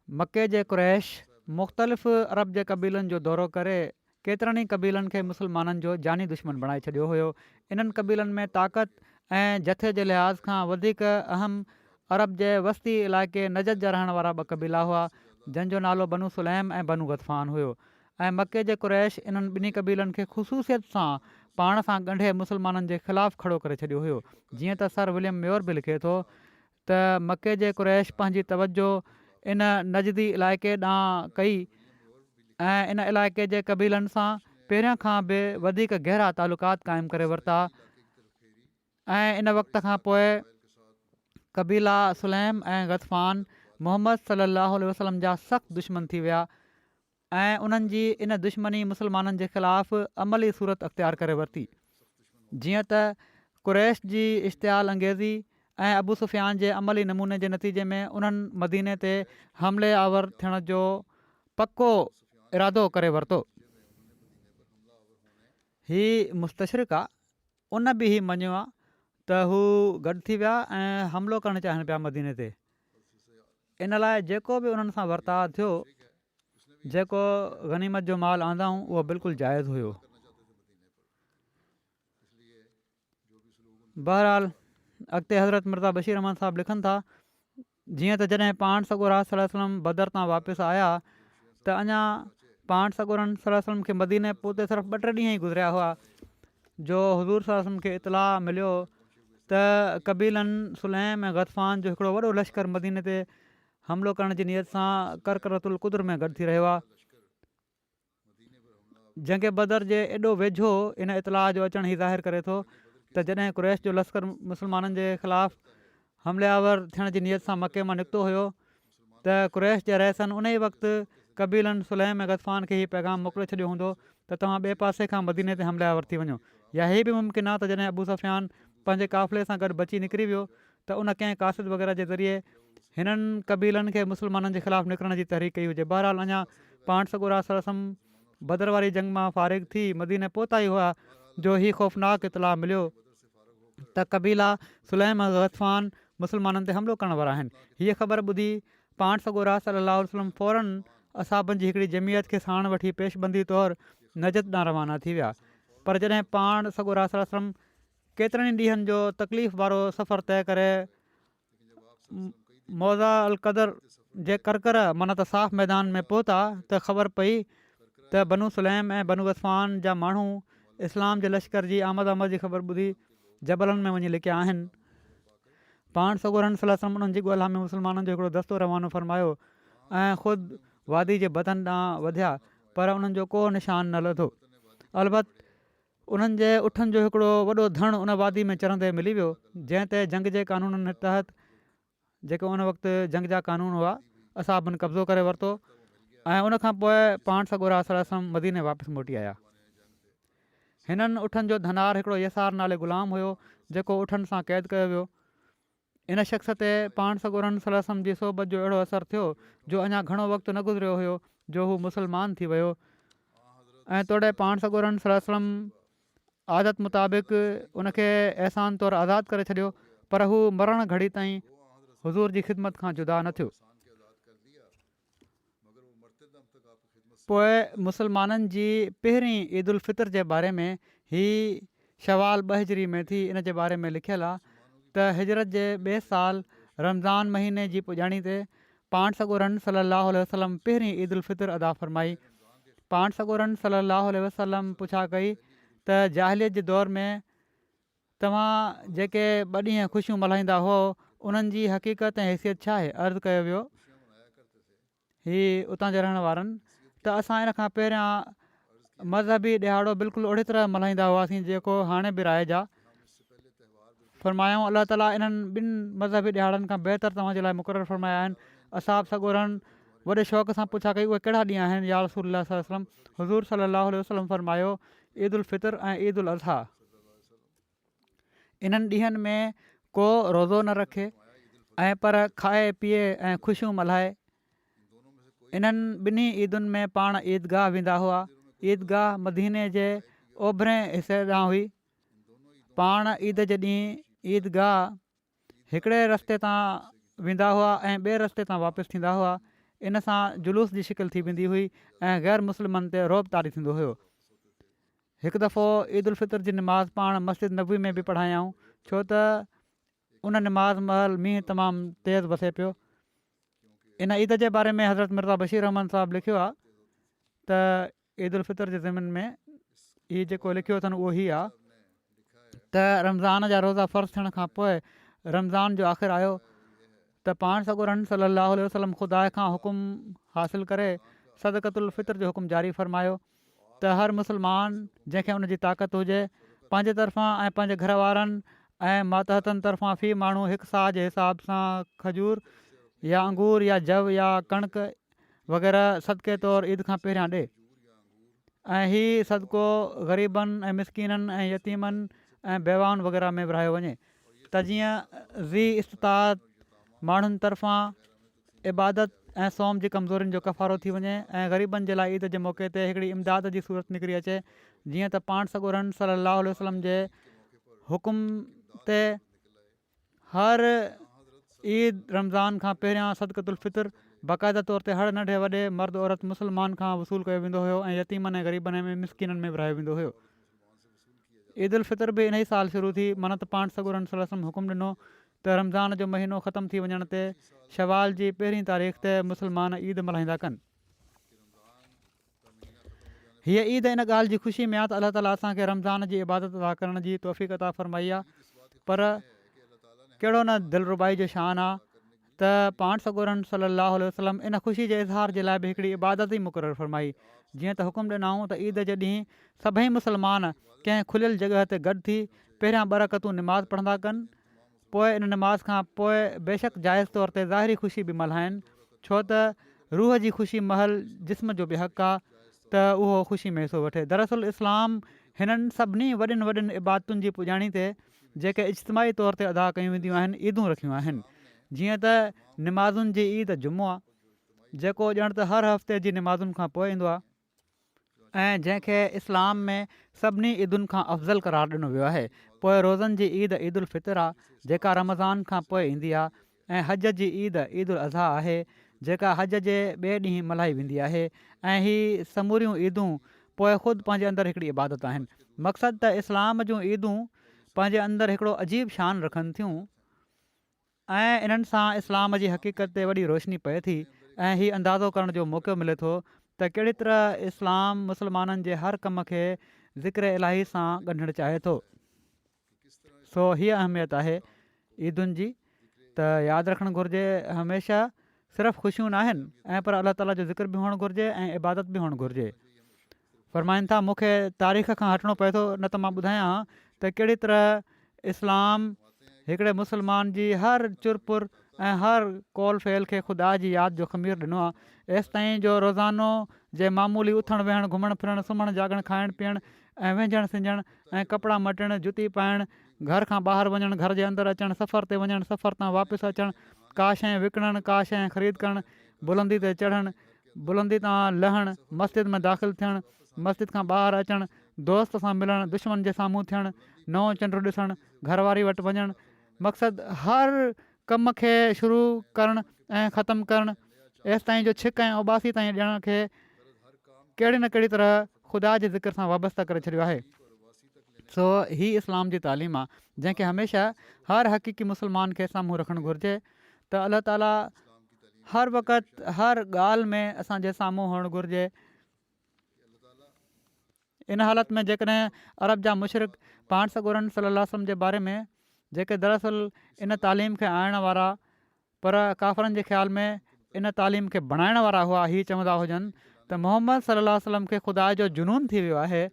Speaker 2: मके जे कुरैश मुख़्तलिफ़ अरब जे क़बीलनि जो दौरो करे केतिरनि ई क़बीलनि खे मुस्लमाननि जो जानी दुश्मन बणाए छॾियो हुयो। इन्हनि क़बीलनि में ताक़त ऐं जथे जे लिहाज़ खां वधीक अहम अरब जे वस्ती इलाइक़े नजद जा रहण वारा 2 क़बीला हुआ, जंहिंजो नालो बनू सुलैम ऐं बनू गतफ़ान हुयो। ऐं मके जे कुरैश इन्हनि 2 क़बीलनि खे ख़ुसूसियत सां पाण सां ॻंढे मुस्लमाननि जे ख़िलाफ़ु खड़ो करे छॾियो हुयो। जीअं त सर विलियम मेयर बि लिखे थो त मके जे कुरैश पंहिंजी तवजो इन नजदी इलाइक़े ॾांहुं कई ऐं इन इलाइक़े जे क़बीलनि सां पहिरियां खां बि वधीक गहरा तालुकात क़ाइमु करे वरिता ऐं इन वक़्त खां पोइ क़बीला सुलैम ऐं गतफ़ान मोहम्मद सलाहु वसलम जा सख़्तु दुश्मन थी विया ऐं उन्हनि जी इन दुश्मनी मुस्लमाननि जे ख़िलाफ़ अमली सूरत अख़्तियार करे वरिती। जीअं त कुरैश जी इश्तियाल अंगेज़ी ऐं अबू सुफ़ियान जे अमली नमूने जे नतीजे में उन्हनि मदीने ते हमले आवर थियण जो पको इरादो करे वरितो। ही मुस्तशरिक़ आहे, उन बि ही मञियो आहे त हू गॾु थी विया ऐं हमिलो करणु चाहिनि पिया मदीने ते। इन लाइ जेको बि उन्हनि सां वर्ताउ थियो, जेको गनीमत जो माल आंदाऊं, उहो बिल्कुलु जाइज़ हुयो। बहरहाल अॻिते हज़रत मिर्ज़ा बशीर अहमद साहिबु लिखनि था, जीअं त जॾहिं पाण सॻोरा सलम बदर तां वापसि आया त अञा पाण सॻोरनि सलम खे मदीने पहुते सिर्फ़ु 2-3 ॾींहं ई गुज़रिया हुआ जो हुज़ूर सलम खे इतलाह मिलियो त क़बीलनि सुलैम ऐं गतफ़ान जो हिकिड़ो वॾो लश्कर मदीने ते हमिलो करण जी नियत सां करकरतुल कुदर में गॾु थी रहियो आहे। जंग बदर जे एॾो वेझो इन इतलाह जो अचणु ई ज़ाहिर करे थो त जॾहिं कुरैश जो लश्कर मुस्लमाननि जे ख़िलाफ़ु हमलियावर थियण जी नियत सां मके मां निकितो हुयो त कुरैश जे रहसन उन ई वक़्तु क़बीलनि सुलैम ऐं गतफ़ान खे हीउ पैगाम मोकिले छॾियो हूंदो त तव्हां ॿिए पासे खां मदीने ते हमलियावर थी वञो। या हीअ बि मुमकिन आहे त जॾहिं अबू सुफ़ियान पंहिंजे क़ाफ़िले सां गॾु बची निकिरी वियो त उन कंहिं कासिद वग़ैरह जे ज़रिए हिननि क़बीलनि खे मुस्लमाननि जे ख़िलाफ़ु निकिरण जी तहरीक कई हुजे। बहरहाल अञा पाण सॻोरा सरसम बदर वारी जंग मां फ़ारिग थी मदीने पहुता ई हुआ जो हीउ ख़ौफ़नाक इतलाउ मिलियो त क़बीला सुलैम ग़फ़ान मुस्लमाननि ते हमिलो करण वारा आहिनि। हीअ ख़बर ॿुधी पाण सॻोरा सलाहु वसलम फ़ौरन असाबनि जी हिकिड़ी जमियत खे साण वठी पेशबंदी तौरु नजद ॾांहुं रवाना थी विया। पर जॾहिं पाण सॻोरा वसलम केतिरनि ई ॾींहंनि जो तकलीफ़ वारो सफ़र तइ करे मौज़ा अल क़दर जे करकर माना त साफ़ मैदान में पहुता त ख़बर पई त बनू सुलैम ऐं बनू ग़फ़ान जा माण्हू इस्लाम जे लश्कर जी आमद जी ख़बर ॿुधी जबलनि में वञी लिकिया आहिनि। पाण सॻोरनि सलाहु उन्हनि जी ॻोल्हा में मुस्लमाननि जो हिकिड़ो दस्तो रवानो फ़रमायो ऐं ख़ुदि वादी जे बदन ॾांहुं वधिया, पर उन्हनि जो को निशान न लधो। अलबत उन्हनि जे उठनि जो हिकिड़ो वॾो धण उन वादी में चढ़ंदे मिली वियो, जंहिं ते जंग जे क़ानूननि तहत जेके उन वक़्तु जंग जा क़ानून हुआ असाबनि कब्ज़ो करे वरितो ऐं उनखां पोइ पाण सॻोरा सलाहु मदीने वापसि मोटी आया। हिननि उठनि जो धनार हिकिड़ो यसार नाले ग़ुलाम हुयो जेको उठनि सां क़ैद कयो वियो। इन शख़्स ते पाण सॻोरनि सलाहु जी सोबत जो अहिड़ो असरु थियो जो अञा घणो वक़्तु न गुज़रियो हुयो जो हू मुस्लमान थी वियो ऐं तोड़े पाण सॻोरनि सलाहु आदत मुताबिक़ उनखे अहसान तौरु आज़ादु करे छॾियो, पर हू मरण घड़ी ताईं हुज़ूर जी ख़िदमत खां जुदा न थियो। पोइ मुस्लमाननि जी पहिरीं ईद उल फितर जे बारे में ही शवाल 2 हिजरी में थी। इन जे बारे में लिखियलु आहे त हिजरत जे ॿिए साल रमज़ान महीने जी पुॼाणी ते पाण सॻोरनि सलाहु वसलम पहिरीं ईद उल फितर अदा फ़रमाई। पाण सॻोरनि सलाहु वसलम पुछा कई त जाहिलियत जे दौर में तव्हां जेके 2 ॾींहं ख़ुशियूं मल्हाईंदा हुओ उन्हनि जी हक़ीक़त ऐं हैसियत छा आहे? अर्ज़ु कयो वियो हीअ उतां जे रहण वारनि त असां इन खां पहिरियां मज़हबी ॾिहाड़ो बिल्कुलु ओड़ी तरह मल्हाईंदा हुआसीं जेको हाणे बि राइज आहे। फ़रमायूं अलाह ताला इन्हनि 2 मज़हबी ॾिहाड़नि खां बहितर तव्हांजे लाइ मुक़ररु फ़रमाया आहिनि। असाब सॻोरनि वॾे शौक़ सां पुछा कई उहे कहिड़ा ॾींहं आहिनि या रसूलुल्लाह सल्लल्लाहु अलैहि वसल्लम? हुज़ूर सल्लल्लाहु अलैहि वसल्लम फ़रमायो ईद उल फितर ऐं ईद उल अज़हा। इन्हनि ॾींहंनि में को रोज़ो न रखे ऐं पर खाए पीए ऐं ख़ुशियूं मल्हाए। इन्हनि 2 ईदुनि में पाण ईदगाह वेंदा हुआ। ईदगाह मदीने जे ओभरे हिसे ॾांहुं हुई। पाण ईद जे ॾींहुं ईदगाह हिकिड़े रस्ते तां वेंदा हुआ ऐं ॿिए रस्ते तां वापसि थींदा हुआ। इन सां जुलूस जी शिकिल थी वेंदी हुई ऐं ग़ैर मुस्लिमनि ते रोब तारी थींदो हुयो। हिकु दफ़ो ईद उल फितर जी निमाज़ पाण मस्जिद नबवी में बि पढ़ायाऊं, छो त उन निमाज़ महल मींहुं तमामु तेज़ वसे पियो। इन ईद जे बारे में हज़रत मिर्ज़ा बशीर रहमान साहिबु लिखियो आहे त ईद उल फितर जे ज़िमन में हीउ जेको लिखियो अथनि उहो हीउ आहे त रमज़ान जा रोज़ा फ़र्ज़ु थियण खां पोइ रमज़ान जो आख़िर आयो त पाण सॻोरनि सलाहु वसलम ख़ुदा खां हुकुम हासिलु करे सदक़तुल फितर जो हुकुम जारी फ़रमायो त हर मुस्लमान जंहिंखे उन जी ताक़त हुजे पंहिंजे तरफ़ां ऐं पंहिंजे घर वारनि ऐं मातहतनि तरफ़ां फ़ी माण्हू 1 साह जे हिसाब सां खजूर या अंगूर या जव या कणिक वग़ैरह सदके तौरु ईद खां पहिरियां ॾिए ऐं हीउ सदको ग़रीबनि ऐं मिसकीननि ऐं यतीमनि ऐं बेवाउनि वग़ैरह में विरहायो वञे त जीअं ज़ी इस्ताद माण्हुनि तरफ़ां इबादत ऐं सोम जी कमज़ोरियुनि जो कफ़ारो थी वञे ऐं ग़रीबनि जे लाइ ईद जे मौक़े ते हिकिड़ी इमदाद जी सूरत निकिरी अचे। जीअं त पाण सॻोरनि सलाहु वसलम जे हुकुम ते हर ईद रमज़ान खां पहिरियां सदक़तुल फितर बाक़ाइदा तौर ते हर नंढे वॾे मर्द औरत मुस्लमान खां वसूल कयो वेंदो हुयो ऐं यतीमनि ऐं ग़रीबनि ऐं मिसकिननि में विरहायो वेंदो हुयो। ईद उल फितर बि इन ई साल शुरू थी, माना त पाण सॻोरनि सलाहु वसलम हुकुम ॾिनो त रमज़ान जो महीनो ख़तमु थी वञण ते शवाल जी पहिरीं तारीख़ ते मुस्लमान ईद मल्हाईंदा कनि। हीअ ईद इन ॻाल्हि जी ख़ुशी में आहे त अलाह ताला असांखे रमज़ान जी इबादत अदा करण जी तौफ़ीक़ अता फ़रमाई आहे। पर कहिड़ो न दिलरुबाई जो शान आहे त पाण सॻोरनि सलाहु वसलम इन ख़ुशी जे इज़हार जे लाइ बि हिकिड़ी इबादत ई मुक़ररु फ़रमाई। जीअं त हुकुम ॾिनऊं त ईद जे ॾींहुं सभई मुस्लमान कंहिं खुलियल जॻह ते गॾु थी पहिरियां 2 रकतूं निमाज़ पढ़ंदा कनि, पोइ इन निमाज़ खां पोइ बेशक जाइज़ तौर ते ज़ाहिरी ख़ुशी बि मल्हाइनि, छो त रूह जी ख़ुशी महल जिस्म जो बि हक़ु आहे त उहो ख़ुशी में हिसो वठे। दरअसल इस्लाम हिननि सभिनी वॾियुनि इबादतुनि जी पुॼाणी ते जेके इज्तिमाही तौर ते अदा कयूं वेंदियूं आहिनि ईदूं रखियूं आहिनि। जीअं त निमाज़ुनि जी ईद जुमो आहे, जेको ॼण त हर हफ़्ते जी निमाज़ुनि खां पोइ ईंदो आहे ऐं जंहिंखे इस्लाम में सभिनी ईदुनि खां अफ़ज़ल क़रार ॾिनो वियो आहे। पोइ रोज़नि जी ईद ईद उल फितर आहे, जेका रमज़ान खां पोइ ईंदी आहे, ऐं हज जी ईद ईद उल अज़हा आहे, जेका हज जे ॿिए ॾींहुं मल्हाई वेंदी आहे। ऐं हीअ समूरियूं ईदूं पोइ ख़ुदि पंहिंजे अंदरि हिकिड़ी इबादत आहिनि। मक़सदु त इस्लाम जूं ईदूं पंहिंजे अंदरि हिकिड़ो अजीब शान रखनि थियूं ऐं इन्हनि सां इस्लाम जी हक़ीक़त ते वॾी रोशनी पए थी ऐं हीउ अंदाज़ो करण जो मौक़ो मिले थो त कहिड़ी तरह इस्लाम मुस्लमाननि जे हर कम खे ज़िक्र इलाही सां ॻंढणु चाहे थो। सो हीअ अहमियत आहे ईदुनि जी, त यादि रखणु घुरिजे हमेशह सिर्फ़ु ख़ुशियूं न आहिनि ऐं पर अलाह ताला जो ज़िक्र बि हुअणु घुरिजे ऐं इबादत बि हुअणु घुरिजे। फ़रमाइनि था मूंखे तारीख़ खां हटिणो पए थो, न त मां ॿुधायां त कहिड़ी तरह इस्लाम हिकिड़े मुस्लमान जी हर चुरपुर ऐं हर कौल फेल खे ख़ुदा जी यादि जो ख़मीर ॾिनो आहे। एसि ताईं जो रोज़ानो जे मामूली उथणु वेहणु घुमणु फिरणु सुम्हणु जाॻणु खाइणु पीअणु ऐं वेझणु सिंझणु ऐं कपिड़ा मटणु जुती पाइणु घर खां ॿाहिरि वञणु घर जे अंदरि अचणु सफ़र ते वञणु सफ़र तां वापसि अचणु का शइ विकिणणु का शइ ख़रीद करणु बुलंदी ते चढ़णु बुलंदी तां लहणु मस्जिद में दाख़िलु थियणु मस्जिद खां ॿाहिरि अचणु दोस्त सां मिलणु दुश्मन जे साम्हूं थियणु नओं चंड ॾिसणु घरवारी वटि वञणु मक़सदु हर कम खे शुरू करणु ऐं ख़तमु करणु एसि ताईं जो छिक ऐं उबासी ताईं ॾियण खे कहिड़ी न कहिड़ी तरह ख़ुदा जे ज़िक्र सां वाबस्ता करे छॾियो आहे। सो हीअ इस्लाम जी तालीम आहे जंहिंखे हमेशह हर हक़ीक़ी मुस्लमान खे साम्हूं रखणु घुरिजे त अलाह ताला हर वक़्तु हर ॻाल्हि में असांजे साम्हूं हुअणु घुरिजे। इन हालत में जेकॾहिं अरब जा मुशरिक पाण सॻोरनि सल्लल्लाहु अलैहि वसल्लम जे बारे में जेके दरअसल इन तालीम खे आणण वारा पर काफ़रनि जे ख़्याल में इन तालीम खे बणाइण वारा हुआ, हीअ चवंदा हुजनि त मोहम्मद सल्लल्लाहु अलैहि वसल्लम खे ख़ुदा जो जुनून थी वियो आहे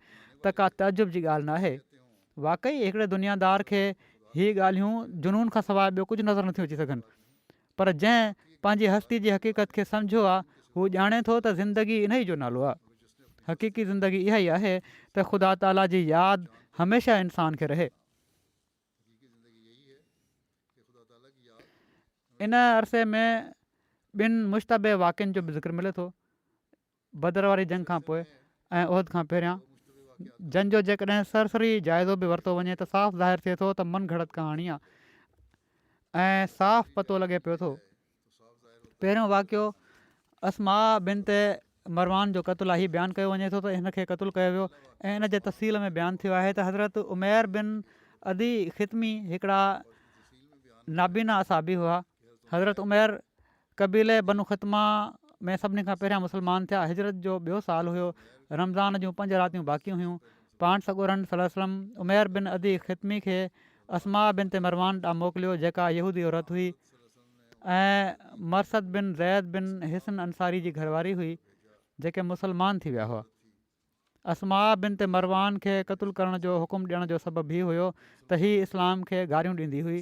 Speaker 2: त का तअजुब जी ॻाल्हि न आहे। वाक़ई हिकिड़े दुनियादार खे हीअ ॻाल्हियूं जुनून खां सवाइ ॿियो कुझु नज़र नथियूं अची सघनि, पर जंहिं पंहिंजी हस्ती जी हक़ीक़त खे सम्झो आहे हू ॼाणे थो त ज़िंदगी इन ई जो नालो आहे। हक़ीक़ी ज़िंदगी इहा ई आहे त ख़ुदा ताला जी यादि हमेशह इंसान खे रहे। इन अरसे में ॿिनि मुश्तबे वाक़िअनि जो बि ज़िक्र मिले थो, बदर वारी जंग खां पोइ ऐं उहद खां पहिरियां, जंहिंजो जेकॾहिं सरसरी जाइज़ो बि वरितो वञे त साफ़ ज़ाहिर थिए थो त मन घड़त कहाणी आहे ऐं साफ़ पतो लॻे पियो थो। पहिरियों वाक़ियो अस्मा बिनते मरवान जो क़तलु आहे। हीउ बयानु कयो वञे थो त हिन खे क़तलु कयो वियो ऐं इन जे तफ़सील में बयानु थियो आहे त हज़रत उमैर बिन अदी ख़ितमी हिकिड़ा नाबीना असाबी हुआ। हज़रत उमैर क़बीले बनु ख़ितमा में सभिनी खां पहिरियां मुस्लमान थिया। हिजरत जो ॿियो साल हुयो, रमज़ान जूं 5 रातियूं बाक़ी हुयूं। पाण सॻोरनि सल्लल्लाहु अलैहि वसल्लम उमैर बिन अदी ख़ितमी खे अस्मा बिन ते मरवान ॾांहुं मोकिलियो जेका यहूदी औरत हुई ऐं मरसद बिन ज़ैद बिन हिसन अंसारी जी घरवारी हुई जेके मुसलमान थी विया हुआ। अस्मा बिन ते मरवान खे क़तलु करण जो हुकुम ॾियण जो सबबु हीउ हुयो त हीअ इस्लाम खे गारियूं ॾींदी हुई।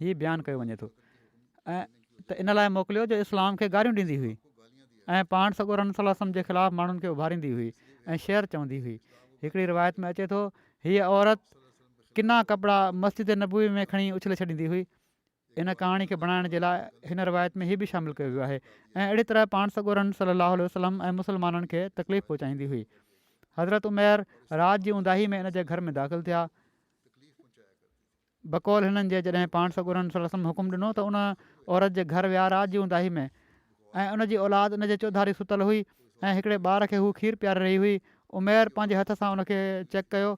Speaker 2: हीअ बयानु कयो वञे थो ऐं त इन लाइ मोकिलियो जो इस्लाम खे गारियूं ॾींदी हुई ऐं पाण सॻोरनि सल्लल्लाहु अलैहि वसल्लम जे ख़िलाफ़ु माण्हुनि खे उभारींदी हुई ऐं शेर चवंदी हुई। हिकिड़ी रिवायत में अचे थो हीअ औरत किना कपिड़ा मस्जिद नबवी में खणी उछले छॾींदी हुई। इन कहाणी खे बणाइण जे लाइ हिन रिवायत में हीअ बि शामिलु कयो वियो आहे ऐं अहिड़ी तरह पाण सॻोरनि सल्लल्लाहु अलैहि वसल्लम ऐं मुस्लमाननि खे तकलीफ़ पहुचाईंदी हुई। हज़रत उमैर राति जी उंदाही में इन जे घर में दाख़िलु थिया। बकौल हिननि जे जॾहिं पाण सॻोरनि सल्लल्लाहु अलैहि वसल्लम हुकुम ॾिनो त उन औरत जे घर विया राति जी उंदाही में ऐं उनजी औलाद उनजे चौधारी सुतल हुई ऐं हिकिड़े ॿार खे हू खीरु पीआरे रही हुई। उमैर पंहिंजे हथ सां उनखे चेक कयो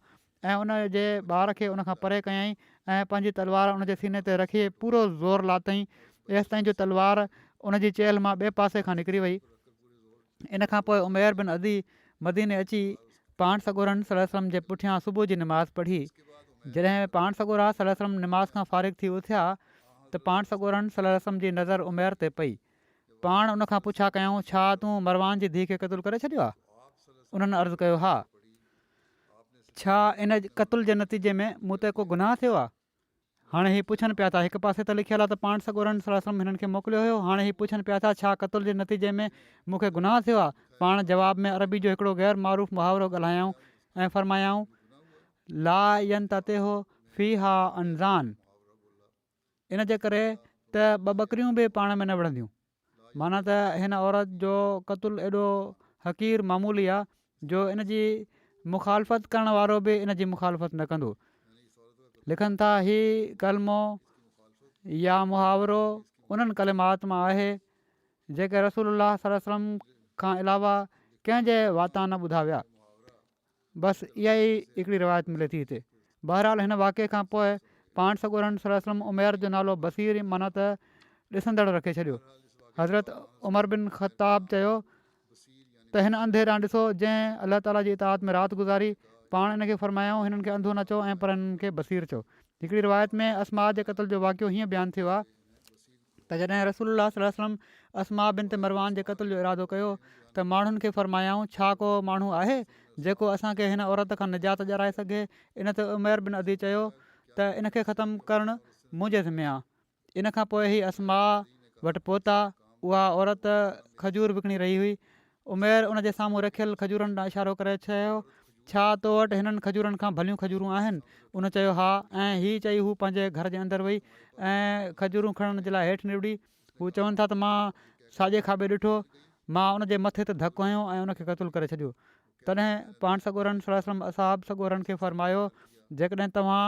Speaker 2: ऐं उन जे ॿार खे उनखां परे कयईं ऐं पंहिंजी तलवार उनजे सीने ते रखी पूरो ज़ोर लाथईं एसि ताईं जो तलवार उनजी चेल मां ॿिए पासे खां निकिरी वई। इन खां पोइ उमैर बिन अदी मदीने अची पाण सॻोरनि सल्लल्लाहु अलैहि वसल्लम जे पुठियां सुबुह जी निमाज़ पढ़ी। जॾहिं पाण सॻोरा सल्लल्लाहु अलैहि वसल्लम निमाज़ खां फ़ारिग़ थी उथिया त पाण सॻोरनि सल्लल्लाहु अलैहि वसल्लम जी नज़र उमैर ते पई। पाण उनखां पुछा कयूं छा तूं मरवान जी धीउ खे क़तलु करे छॾियो आहे? उन्हनि अर्ज़ु कयो हा। छा इन क़तल जे नतीजे में मूं ते को गुनाह थियो आहे? हाणे हीअ पुछनि पिया था, हिकु पासे त लिखियलु आहे त पाण सॻोरनि सल्लल्लाहु अलैहि वसल्लम हिननि खे मोकिलियो हुयो, हाणे हीअ पुछनि पिया था छा क़तल जे नतीजे में मूंखे गुनाह थियो आहे? पाण जवाब में अरबी जो हिकिड़ो ग़ैर मारूफ़ मुहावरो ॻाल्हायऊं ऐं फ़रमायाऊं ला यन तते हो फ़ी हा अनज़ान। इन जे करे त 2 ॿकरियूं बि पाण में न विढ़ंदियूं। माना त हिन औरत जो क़तुलु एॾो हक़ीर मामूली आहे जो इन जी मुखालफ़त करण वारो बि इन जी मुखालफ़त न कंदो। लिखनि था हीउ कलमो या मुहावरो उन्हनि कलिमात मां आहे जेके रसूलुल्लाह सल्लल्लाहु अलैहि वसल्लम खां अलावा कंहिंजे वाता न ॿुधा विया। बसि इहा ई हिकिड़ी रिवायत मिले थी हिते। बहरहाल हिन वाक़े खां पोइ पाण सॻोरनि सल्लल्लाहु अलैहि वसल्लम उमैर जो नालो बसीर माना त ॾिसंदड़ रखे छॾियो। हज़रत उमर बिन ख़त्ताब चयो त हिन अंधे ॾांहुं ॾिसो जंहिं अलाह ताला जी इताअत में राति गुज़ारी। पाण हिन खे फरमायूं हिननि खे अंधो न चओ ऐं पर हिननि खे बसीर चओ। हिकिड़ी रिवायत में अस्मा जे क़तल जो वाक़ियो हीअं बयानु थियो आहे त जॾहिं रसूलुल्लाह सल्लल्लाहु अलैहि वसल्लम अस्मा बिन मरवान जे क़तल जो इरादो कयो त माण्हुनि खे फरमायाऊं छा को माण्हू आहे जेको असांखे हिन औरत खां निजात ॾियाराए सघे। इन ते उमैर बिन अदी चयो त इन खे ख़तमु करणु मुंहिंजे ज़िमे आहे। इन खां पोइ ई अस्मा वटि पहुता। उहा औरत खजूर विकिणी रही हुई। उमैर उन जे साम्हूं रखियल खजूरनि ॾांहुं इशारो करे चयो छा तो वटि हिननि खजूरनि खां भलियूं खजूरूं आहिनि। उन चयो हा। ऐं हीअ चई हू पंहिंजे घर जे अंदरि वई ऐं खजूरूं खणण जे लाइ हेठि निबिड़ी। हू चवनि था त मां साॼे खाॿे ॾिठो, मां उन जे मथे ते धकु हयो ऐं उनखे क़तलु करे छॾियो। तॾहिं पाण सॻोरनि सल्लल्लाहु अलैहि वसल्लम असाब सॻोरनि खे फरमायो जेकॾहिं तव्हां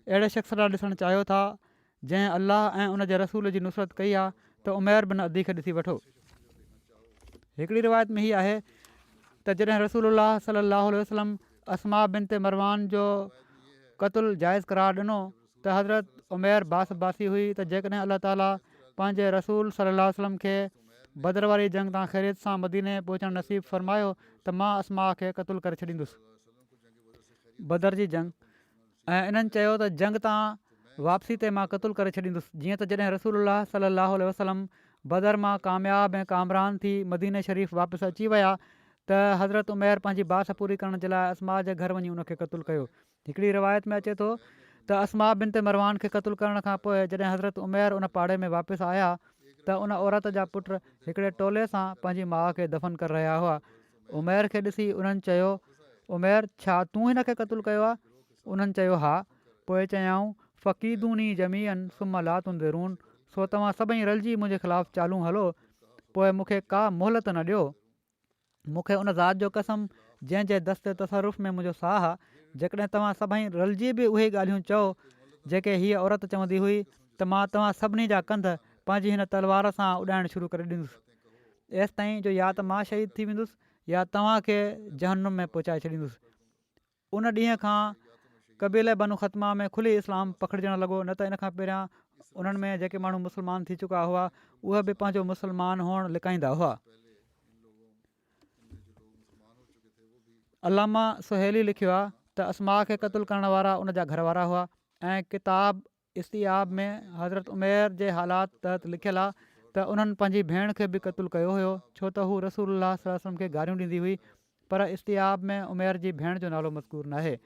Speaker 2: अहिड़े शख़्स ॾांहुं ॾिसणु चाहियो था जंहिं अलाह ऐं उन जे रसूल जी नुसरत कई आहे त उमैर बिन अदी खे ॾिसी वठो। हिकिड़ी रिवायत में हीअ आहे त जॾहिं रसूलुल्लाह सल्लल्लाहु अलैहि वसल्लम अस्मा बिन ते मरवान जो क़तलु जाइज़ करार ॾिनो त हज़रत उमैर बासी हुई त जेकॾहिं अलाह ताला पंहिंजे रसूल सल्लल्लाहु अलैहि वसल्लम खे बदर वारी जंग तां ख़ैरियत सां मदीने पहुचणु नसीबु फ़रमायो त मां अस्मा खे क़तलु करे छॾींदुसि। बदर जी जंग ऐं इन्हनि चयो त जंग तां वापसी ते मां क़तलु करे छॾींदुसि। जीअं त जॾहिं रसूलुल्लाह सल्लल्लाहु अलैहि वसल्लम बदर मां कामयाब ऐं कामरान थी मदीने शरीफ़ वापसि अची विया त हज़रत उमैर पंहिंजी बास पूरी करण जे लाइ अस्मा जे घर वञी उनखे क़तलु कयो। हिकिड़ी रिवायत में अचे थो त अस्मा बिन ते मरवान खे क़तलु करण खां पोइ जॾहिं हज़रत उमैर उन पाड़े में वापसि आया त उन औरत जा पुट हिकिड़े टोले सां पंहिंजी माउ खे दफ़न करे रहिया हुआ। उमैर खे ॾिसी उन्हनि चयो उमैर छा तूं हिन खे क़तलु कयो आहे? उन्हनि चयो हा। पोइ चयाऊं फ़क़ीदूनी जमीअन सुम्ह ला तुंदिरून, सो तव्हां सभई रलिजी मुंहिंजे ख़िलाफ़ु चालू हलो, पोइ मूंखे का मोहलत न ॾियो। मूंखे उन ज़ात जो कसम जंहिंजे दस्ते तसरुफ़ में मुंहिंजो साह आहे, जेकॾहिं तव्हां सभई रलिजी बि उहे ॻाल्हियूं चओ जेके हीअ औरत चवंदी हुई त मां तव्हां सभिनी जा कंध पंहिंजी हिन तलवार सां उॾाइणु शुरू करे ॾींदुसि एसि ताईं जो या त मां शहीद थी वेंदुसि या तव्हांखे जहन्नुम में पहुचाए छॾींदुसि। उन ॾींहं खां क़बीले बनु ख़तमा में खुली इस्लाम पखिड़िजणु लॻो। न त इन खां पहिरियां उन्हनि में जेके माण्हू मुस्लमान थी चुका हुआ उहे बि पंहिंजो मुस्लमान हुअणु लिकाईंदा हुआ। अलामा सुहेली लिखियो आहे त अस्मा खे क़तलु करण वारा उन जा घर वारा हुआ ऐं किताब इस्तियाब में हज़रत उमैर जे हालात तहत लिखियलु आहे त उन्हनि पंहिंजी भेण खे बि क़तलु कयो हुयो छो त हू रसूलुल्लाह सल्लल्लाहु अलैहि वसल्लम खे गारियूं ॾींदी हुई। पर इस्तियाब में उमैर जी भेण जो नालो मज़कूर न आहे।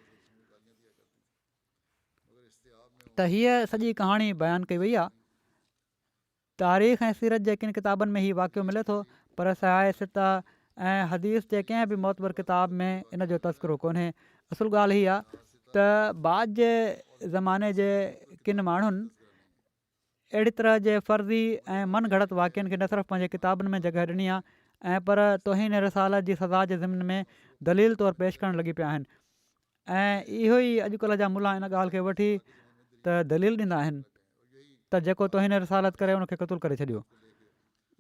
Speaker 2: त हीअ सॼी कहाणी बयानु कई वई आहे। तारीख़ ऐं सीरत जे किन किताबनि में हीउ वाक़ियो मिले थो पर सहाय सिता ऐं हदीस जे कंहिं बि मोतबर किताब में इन जो तज़किरो कोन्हे। असुलु ॻाल्हि हीअ आहे त बाद जे ज़माने जे किन माण्हुनि अहिड़ी तरह जे फ़र्ज़ी ऐं मन घड़त वाक़िअनि खे न सिर्फ़ु पंहिंजे किताबनि में जॻह ॾिनी आहे ऐं पर तौहीन रिसालत जी सज़ा जे ज़िम्न में दलील तौरु पेश करणु लॻी पिया आहिनि। ऐं इहो ई अॼुकल्ह जा मुला इन ॻाल्हि खे वठी त दलील ॾींदा आहिनि त जेको तौहीन रिसालत करे उनखे क़तलु करे छॾियो,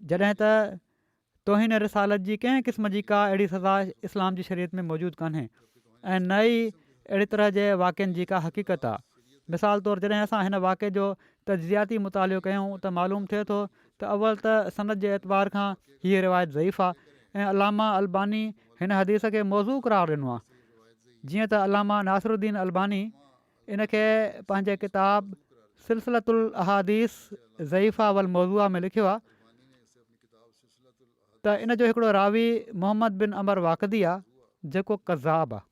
Speaker 2: जॾहिं त तौहीन रिसालत जी कंहिं क़िस्म जी का अहिड़ी सज़ा इस्लाम जी शरीयत में मौजूदु कान्हे ऐं न ई अहिड़ी तरह जे वाक़िअनि जी का हक़ीक़त आहे। मिसाल तौरु जॾहिं असां हिन वाक़े जो तज्ज़ियाती मुतालियो कयूं त मालूम थिए थो त अवल त सनद जे एतबार खां हीअ रिवायत ज़ईफ़ आहे ऐं अलामा अलबानी हिन हदीस खे मौज़ू क़रार ॾिनो आहे। जीअं त अलामा नासिरुद्दीन अलबानी इन खे पंहिंजे किताब सिलसिलतुल अहादीस ज़ईफ़ा वल मौज़ूआ में लिखियो आहे त इन जो हिकिड़ो रावी मोहम्मद बिन अमर वाक़दी आहे जेको कज़ाब आहे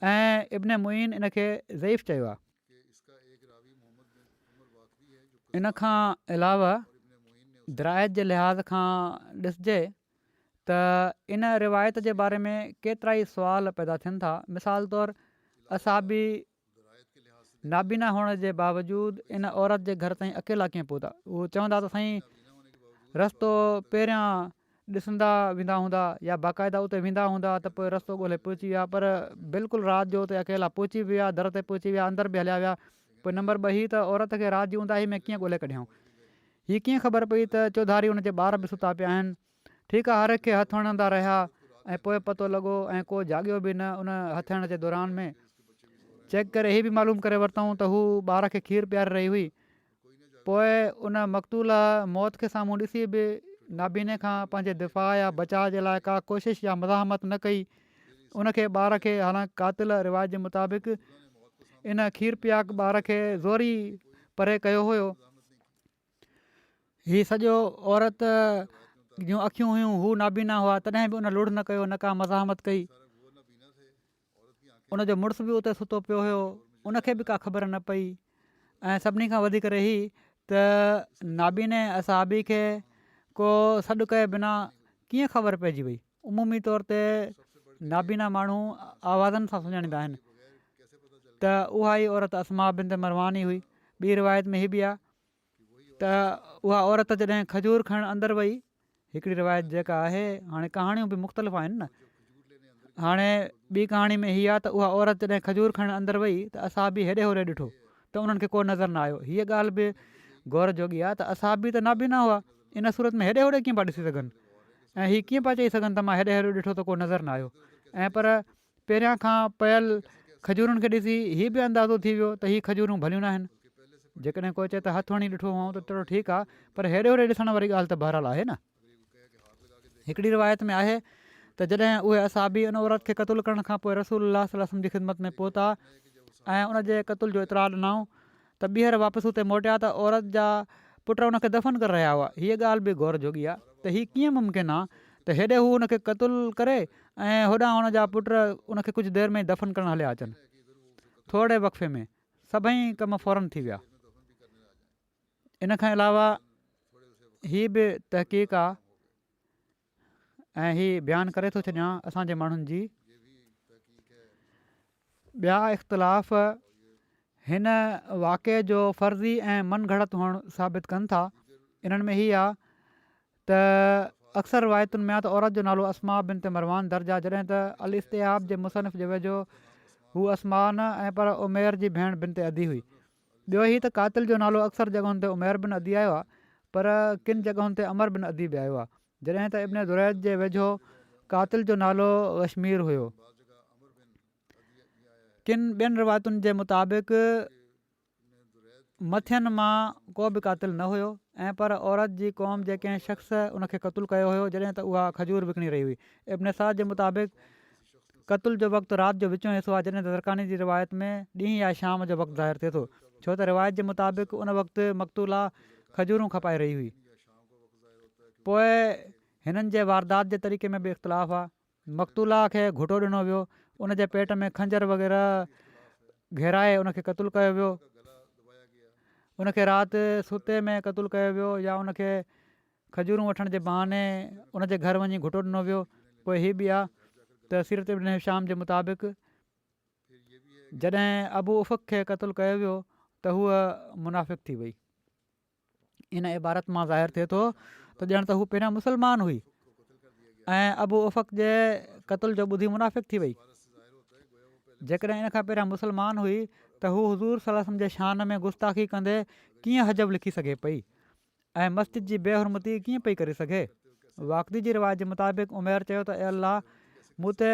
Speaker 2: ऐं इब्न मुइन इन खे ज़ईफ़ चयो आहे। इन खां अलावा दरायत जे लिहाज़ खां ॾिसिजे त इन रिवायत जे बारे में केतिरा ई सुवाल पैदा थियनि था। मिसाल तौरु असाबी नाबीना हुअण जे बावजूदु इन औरत जे घर ताईं अकेला कीअं पहुता। उहो चवंदा त साईं रस्तो पहिरियां ॾिसंदा वेंदा हूंदा या बाक़ाइदा उते वेंदा हूंदा त पोइ रस्तो ॻोल्हे पहुची विया, पर बिल्कुलु राति जो उते अकेला पहुची विया, दर ते पहुची विया, अंदरि बि हलिया विया। पोइ नंबर 2 ही त औरत खे राति जी ऊंदाही में कीअं ॻोल्हे कढियऊं। हीअ कीअं ख़बर पई त चौधारी हुनजे ॿार बि सुता पिया आहिनि। ठीकु आहे, हर हिकु खे हथु हणंदा रहिया ऐं पोइ पतो लॻो ऐं को जाॻियो बि न उन हथु हणण जे दौरान में। चेक करे हीअ बि मालूम करे वरितऊं त हू ॿार खे खीरु पीआरे रही हुई। पोइ उन मक़तूल मौत खे साम्हूं ॾिसी बि नाबीने खां पंहिंजे दिफ़ा या बचाव जे लाइ का कोशिशि या मज़ाहमत न कई। उनखे ॿार खे हालांकि कातिल रिवाज जे मुताबिक़ इन खीर पियाक ॿार खे ज़ोरी परे कयो हुयो। हीअ सॼो औरत जूं अखियूं हुयूं, हू नाबीना हुआ, तॾहिं बि उन लुड़ न कयो, न का मज़ाहमत कई। उनजो मुड़ुस बि उते सुतो पियो हुयो, उनखे बि का ख़बर न पई। ऐं सभिनी खां वधीक रही त नाबीने असहाबी खे को सॾु कए बिना कीअं ख़बर पइजी वई। उमूमी तौर ते नाबीना माण्हू आवाज़नि सां सुञाणींदा आहिनि त उहा ई औरत अस्मा बिनत मरवानी हुई। ॿी रिवायत में हीअ बि आहे त उहा औरत जॾहिं खजूर खणणु अंदरि वई, हिकिड़ी रिवायत जेका आहे, हाणे कहाणियूं बि मुख़्तलिफ़ आहिनि न, हाणे ॿी कहाणी में हीअ आहे त उहा औरत जॾहिं खजूर खणणु अंदरि वई त असहाबी हेॾे होॾे ॾिठो त उन्हनि खे को नज़र न आयो। हीअ ॻाल्हि बि गौर जोगी आहे त असहाबी त नाबीना हुआ, इन सूरत में हेॾे होॾे कीअं पिया ॾिसी सघनि ऐं हीअ कीअं पिया चई सघनि त मां हेॾे होॾे ॾिठो त को नज़र न आयो। ऐं पर पहिरियां खां पयल खजूरुनि खे ॾिसी हीअ बि अंदाज़ो थी वियो त हीअ खजूरूं भलियूं न आहिनि। जेकॾहिं कोई चए त हथु हणी ॾिठो हुओ त चलो ठीकु आहे, पर हेॾे होॾे ॾिसण वारी ॻाल्हि त बहरहाल आहे न। हिकिड़ी रिवायत में आहे त जॾहिं उहे असहाबी उन औरत खे क़तलु करण खां पोइ रसूल सल्लल्लाहु अलैहि वसल्लम जी ख़िदमत में पहुता ऐं उनजे क़तल जो इतरार ॾिनऊं त ॿीहर वापसि उते मोटिया त औरत जा पुट उनखे दफ़न करे रहिया हुआ। हीअ ॻाल्हि बि गौर जोगी आहे त हीअ कीअं मुमकिन आहे त हेॾे हू हुनखे क़तलु करे ऐं होॾां हुनजा पुट उनखे कुझु देरि में दफ़न करणु हलिया अचनि। थोरे वक़्फ़े में सभई कम फ़ौरन थी विया। इन खां अलावा हीअ बि तहक़ीक़ आहे ऐं हीअ बयानु करे थो छॾियां असांजे माण्हुनि जी ॿिया इख़्तिलाफ़ हिन वाक़े जो फ़र्ज़ी ऐं मन घड़त हुअणु साबित कनि था। इन्हनि में हीअ आहे त अक्सर रिवायतुनि में आहे त औरत जो नालो अस्मा बिनत मरवान दर्ज आहे, जॾहिं त अल इस्तियाब जे मुसनिफ़ जे वेझो हू अस्मा न ऐं पर उमेर जी भेण बिनत अदी हुई। ॿियो ही त कातिल जो नालो अक्सर जॻहुनि ते उमेर बिन अदी आयो आहे, पर किन जॻहुनि ते अमर बिन अदी बि आयो आहे, जॾहिं त इब्न दुरैद जे वेझो कातिल जो नालो कश्मीर हुयो। किन ॿियनि रिवायतुनि जे मुताबिक़ मथियनि मां को बि कातिल न हुयो ऐं पर औरत जी क़ौम जे कंहिं शख़्स उनखे क़तलु कयो हुयो जॾहिं त उहा खजूर विकिणी रही हुई। इब्न साद जे मुताबिक़ क़तल जो वक़्तु राति जो विचों हिसो आहे, जॾहिं त ज़रकानी जी रिवायत में ॾींहुं या शाम जो वक़्तु ज़ाहिर थिए थो, छो त रिवायत जे मुताबिक़ उन वक़्तु मक़तूला खजूरूं खपाए रही हुई। पोइ हिननि जे वारदात जे तरीक़े में बि इख़्तिलाफ़ आहे। मक़तूला खे घुटो ॾिनो वियो, उनजे पेट में खंजर वग़ैरह घेराए उनखे क़तलु कयो वियो, उनखे राति सुते में क़तलु कयो वियो या उनखे खजूरूं वठण जे बहाने उनजे घर वञी घुटो ॾिनो वियो। पोइ हीअ बि आहे त सीरत इब्न हिशाम जे मुताबिक़ जॾहिं अबू उफ़क़ खे क़तलु कयो वियो त हूअ मुनाफ़िक़ थी वई। इन इबारत मां ज़ाहिर थिए थो त ॼण त हू पहिरियां मुस्लमान हुई ऐं अबू उफ़क़ जे क़तल जो ॿुधी मुनाफ़िक़ थी वई। जेकॾहिं इन खां पहिरियां मुस्लमान हुई त हू हुज़ूर सल्लल्लाहु अलैहि वसल्लम जे शान में गुस्ताखी कंदे कीअं हजब लिखी सघे पई ऐं मस्जिद जी बेहुरमती कीअं पई करे सघे। वाक़दी जी रिवायत जे मुताबिक़ उमेर चयो त ए अल्लाह, मूं ते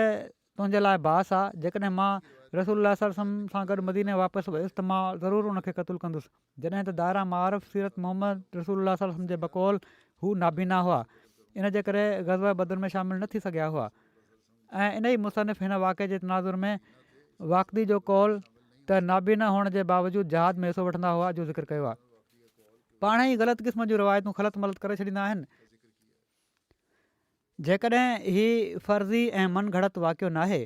Speaker 2: तुंहिंजे लाइ बास आहे, जेकॾहिं मां रसूलुल्लाह सल्लल्लाहु अलैहि वसल्लम सां गॾु मदीने वापसि वयुसि त मां ज़रूरु उनखे क़तलु कंदुसि। जॾहिं त दायरा मारिफ़ सीरत मोहम्मद रसूलुल्लाह सल्लल्लाहु अलैहि वसल्लम जे बकौल हू नाबीना हुआ, इन जे करे ग़ज़वा बदर में शामिलु न थी सघिया हुआ। ऐं इन ई मुसनिफ़ हिन वाक़े जे तनाज़ुर में वाक़दी जो कौल त नाबीना हुअण जे बावजूदु जहाद में हिसो वठंदा हुआ जो ज़िक्र कयो आहे। पाण ई ग़लति क़िस्म जूं रिवायतूं ख़लत मलत करे छॾींदा आहिनि। जेकॾहिं हीअ फ़र्ज़ी ऐं मन घड़त वाक़ियो नाहे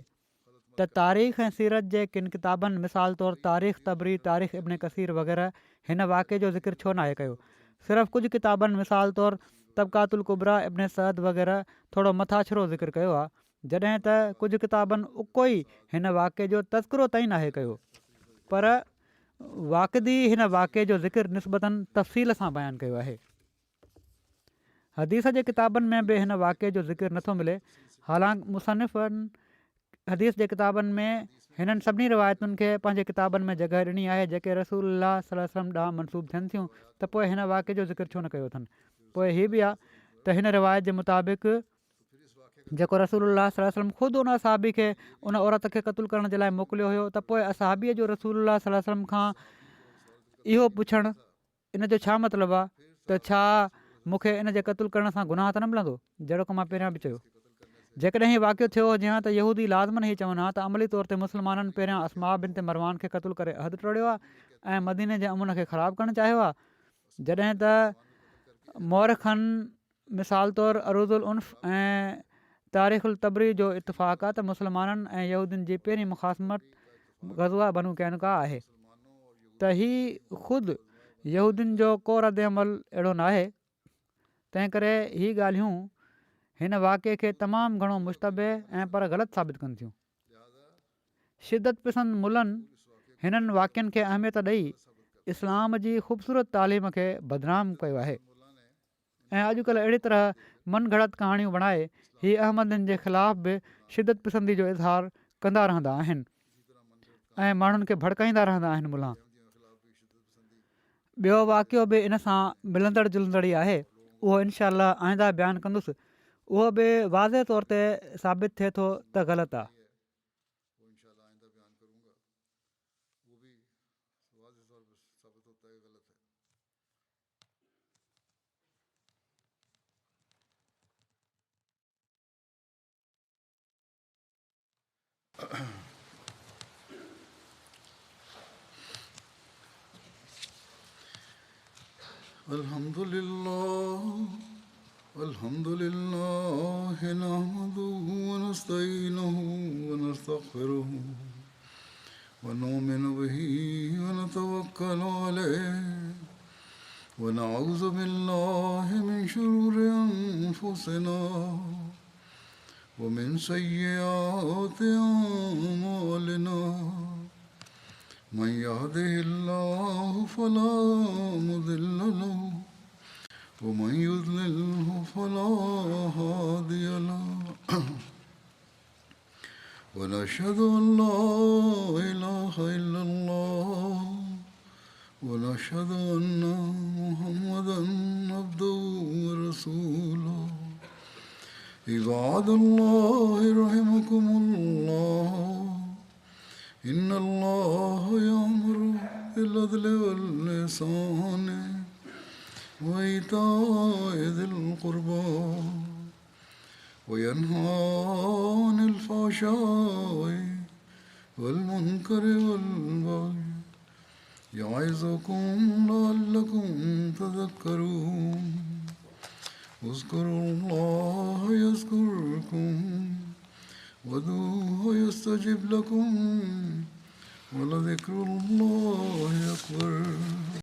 Speaker 2: त तारीख़ ऐं सीरत जे किन किताबनि मिसाल तौरु तारीख़ तबरी, तारीख़ इब्न कसीर वग़ैरह हिन वाक़े जो ज़िक्र छो नाहे कयो। सिर्फ़ु कुझु किताबनि मिसाल तौरु तबक़ातुल कुबरा, इब्न सअद वग़ैरह थोरो मथाछिरो ज़िक्र कयो आहे, जॾहिं त कुझु किताबनि उको ई हिन वाक़े जो तज़किरो ताईं नाहे कयो। पर वाक़दी हिन वाक़े जो ज़िक्र निस्बतन तफ़सील सां बयानु कयो आहे। हदीस जे किताबनि में बि हिन वाक़े जो ज़िक्र नथो मिले। हालांकि मुसनिफ़नि हदीस जे किताबनि में हिननि सभिनी रिवायतुनि खे पंहिंजे किताबनि में जॻह ॾिनी आहे जेके रसूलुल्लाह सल्लल्लाहु अलैहि वसल्लम ॾांहुं मनसूब थियनि थियूं। त पोइ हिन वाक़े जो ज़िक्र छो न कयो अथनि। पोइ हीअ बि आहे त हिन रिवायत जे मुताबिक़ जेको रसूलुल्लाह सल्लल्लाहु अलैहि वसल्लम ख़ुदि उन असहाबी खे उन औरत खे क़तलु करण जे लाइ मोकिलियो हुयो, त पोइ असहाबीअ जो रसूलुल्लाह सल्लल्लाहु अलैहि वसल्लम खां इहो पुछणु इन जो छा मतिलबु आहे त छा मूंखे इन जे क़तलु करण सां गुनाह त न मिलंदो, जहिड़ो की मां पहिरियां बि चयो। जेकॾहिं हीउ वाक़ियो थियो हुजे हा त यहूदी लाज़मन हीअ चवनि हा त अमली तौर ते मुस्लमाननि पहिरियां अस्मा बिन ते मरवान खे क़तलु करे अहद टोड़ियो आहे ऐं मदीने जे अमुन खे ख़राबु करणु चाहियो आहे, जॾहिं त मौरखनि मिसाल तौरु अरूज़ुल उन्फ़ ऐं तारीख़ुल तबरी जो इतफ़ाक़ आहे त मुस्लमाननि ऐं यहूदियुनि जी पहिरीं मुख़ासमत ग़ज़वा बनू कैनुका आहे। त हीउ ख़ुदि यहूदियुनि जो को रद अमल अहिड़ो न आहे। तंहिं करे हीअ ॻाल्हियूं हिन वाक़े खे तमामु घणो मुश्तबे ऐं पर ग़लति साबित कनि थियूं। शिदत पसंदि मुलनि हिननि वाक़ियनि खे अहमियत ॾेई इस्लाम जी ख़ूबसूरत तालीम खे बदनाम कयो आहे ऐं अॼुकल्ह अहिड़ी तरह मन घड़त कहाणियूं बणाए हीअ अहमदनि जे ख़िलाफ़ बि शिदत पसंदी जो इज़हार कंदा रहंदा आहिनि ऐं माण्हुनि खे भड़काईंदा रहंदा आहिनि। मुला ॿियो वाक़ियो बि इन सां मिलंदड़ जुलंदड़ ई आहे, उहो इनशा अल्लाह आईंदा बयानु कंदुसि। उहो बि वाज़े तौर ते साबित थिए थो त ग़लति आहे।
Speaker 1: अल्हम्दुलिल्लाह नहमदुहु व नस्तईनुहु व नस्तगफिरुहु व नुमिनु बिही व नतवक्कलु अलैहि व नऊज़ु बिल्लाहि मिन शुरूरि अनफुसिना व मिन सय्यिआति अअमालिना मन यहदिहिल्लाहु फला मुदिल्ल लहु वमन युद्लिल्हु फला हादिय लहु वनशहदु अन ला इलाहा इल्लल्लाह वनशहदु अन्ना मुहम्मदन अब्दुहु व रसूलुहु इबादुल्लाहि रहिमकुमुल्लाह इन्नल्लाह यअमुरु बिल अदलि वल इहसानि व ईताइ ज़िल क़ुर्बा व यन्हा अनिल फ़हशाइ वल मुनकरि वल बग़ि यइज़ुकुम लअल्लकुम तज़क्करून उज़्कुरुल्लाह यज़्कुरुकुम वदूहु यस्तजिब लकुम वलज़िक्रुल्लाहि अकबर।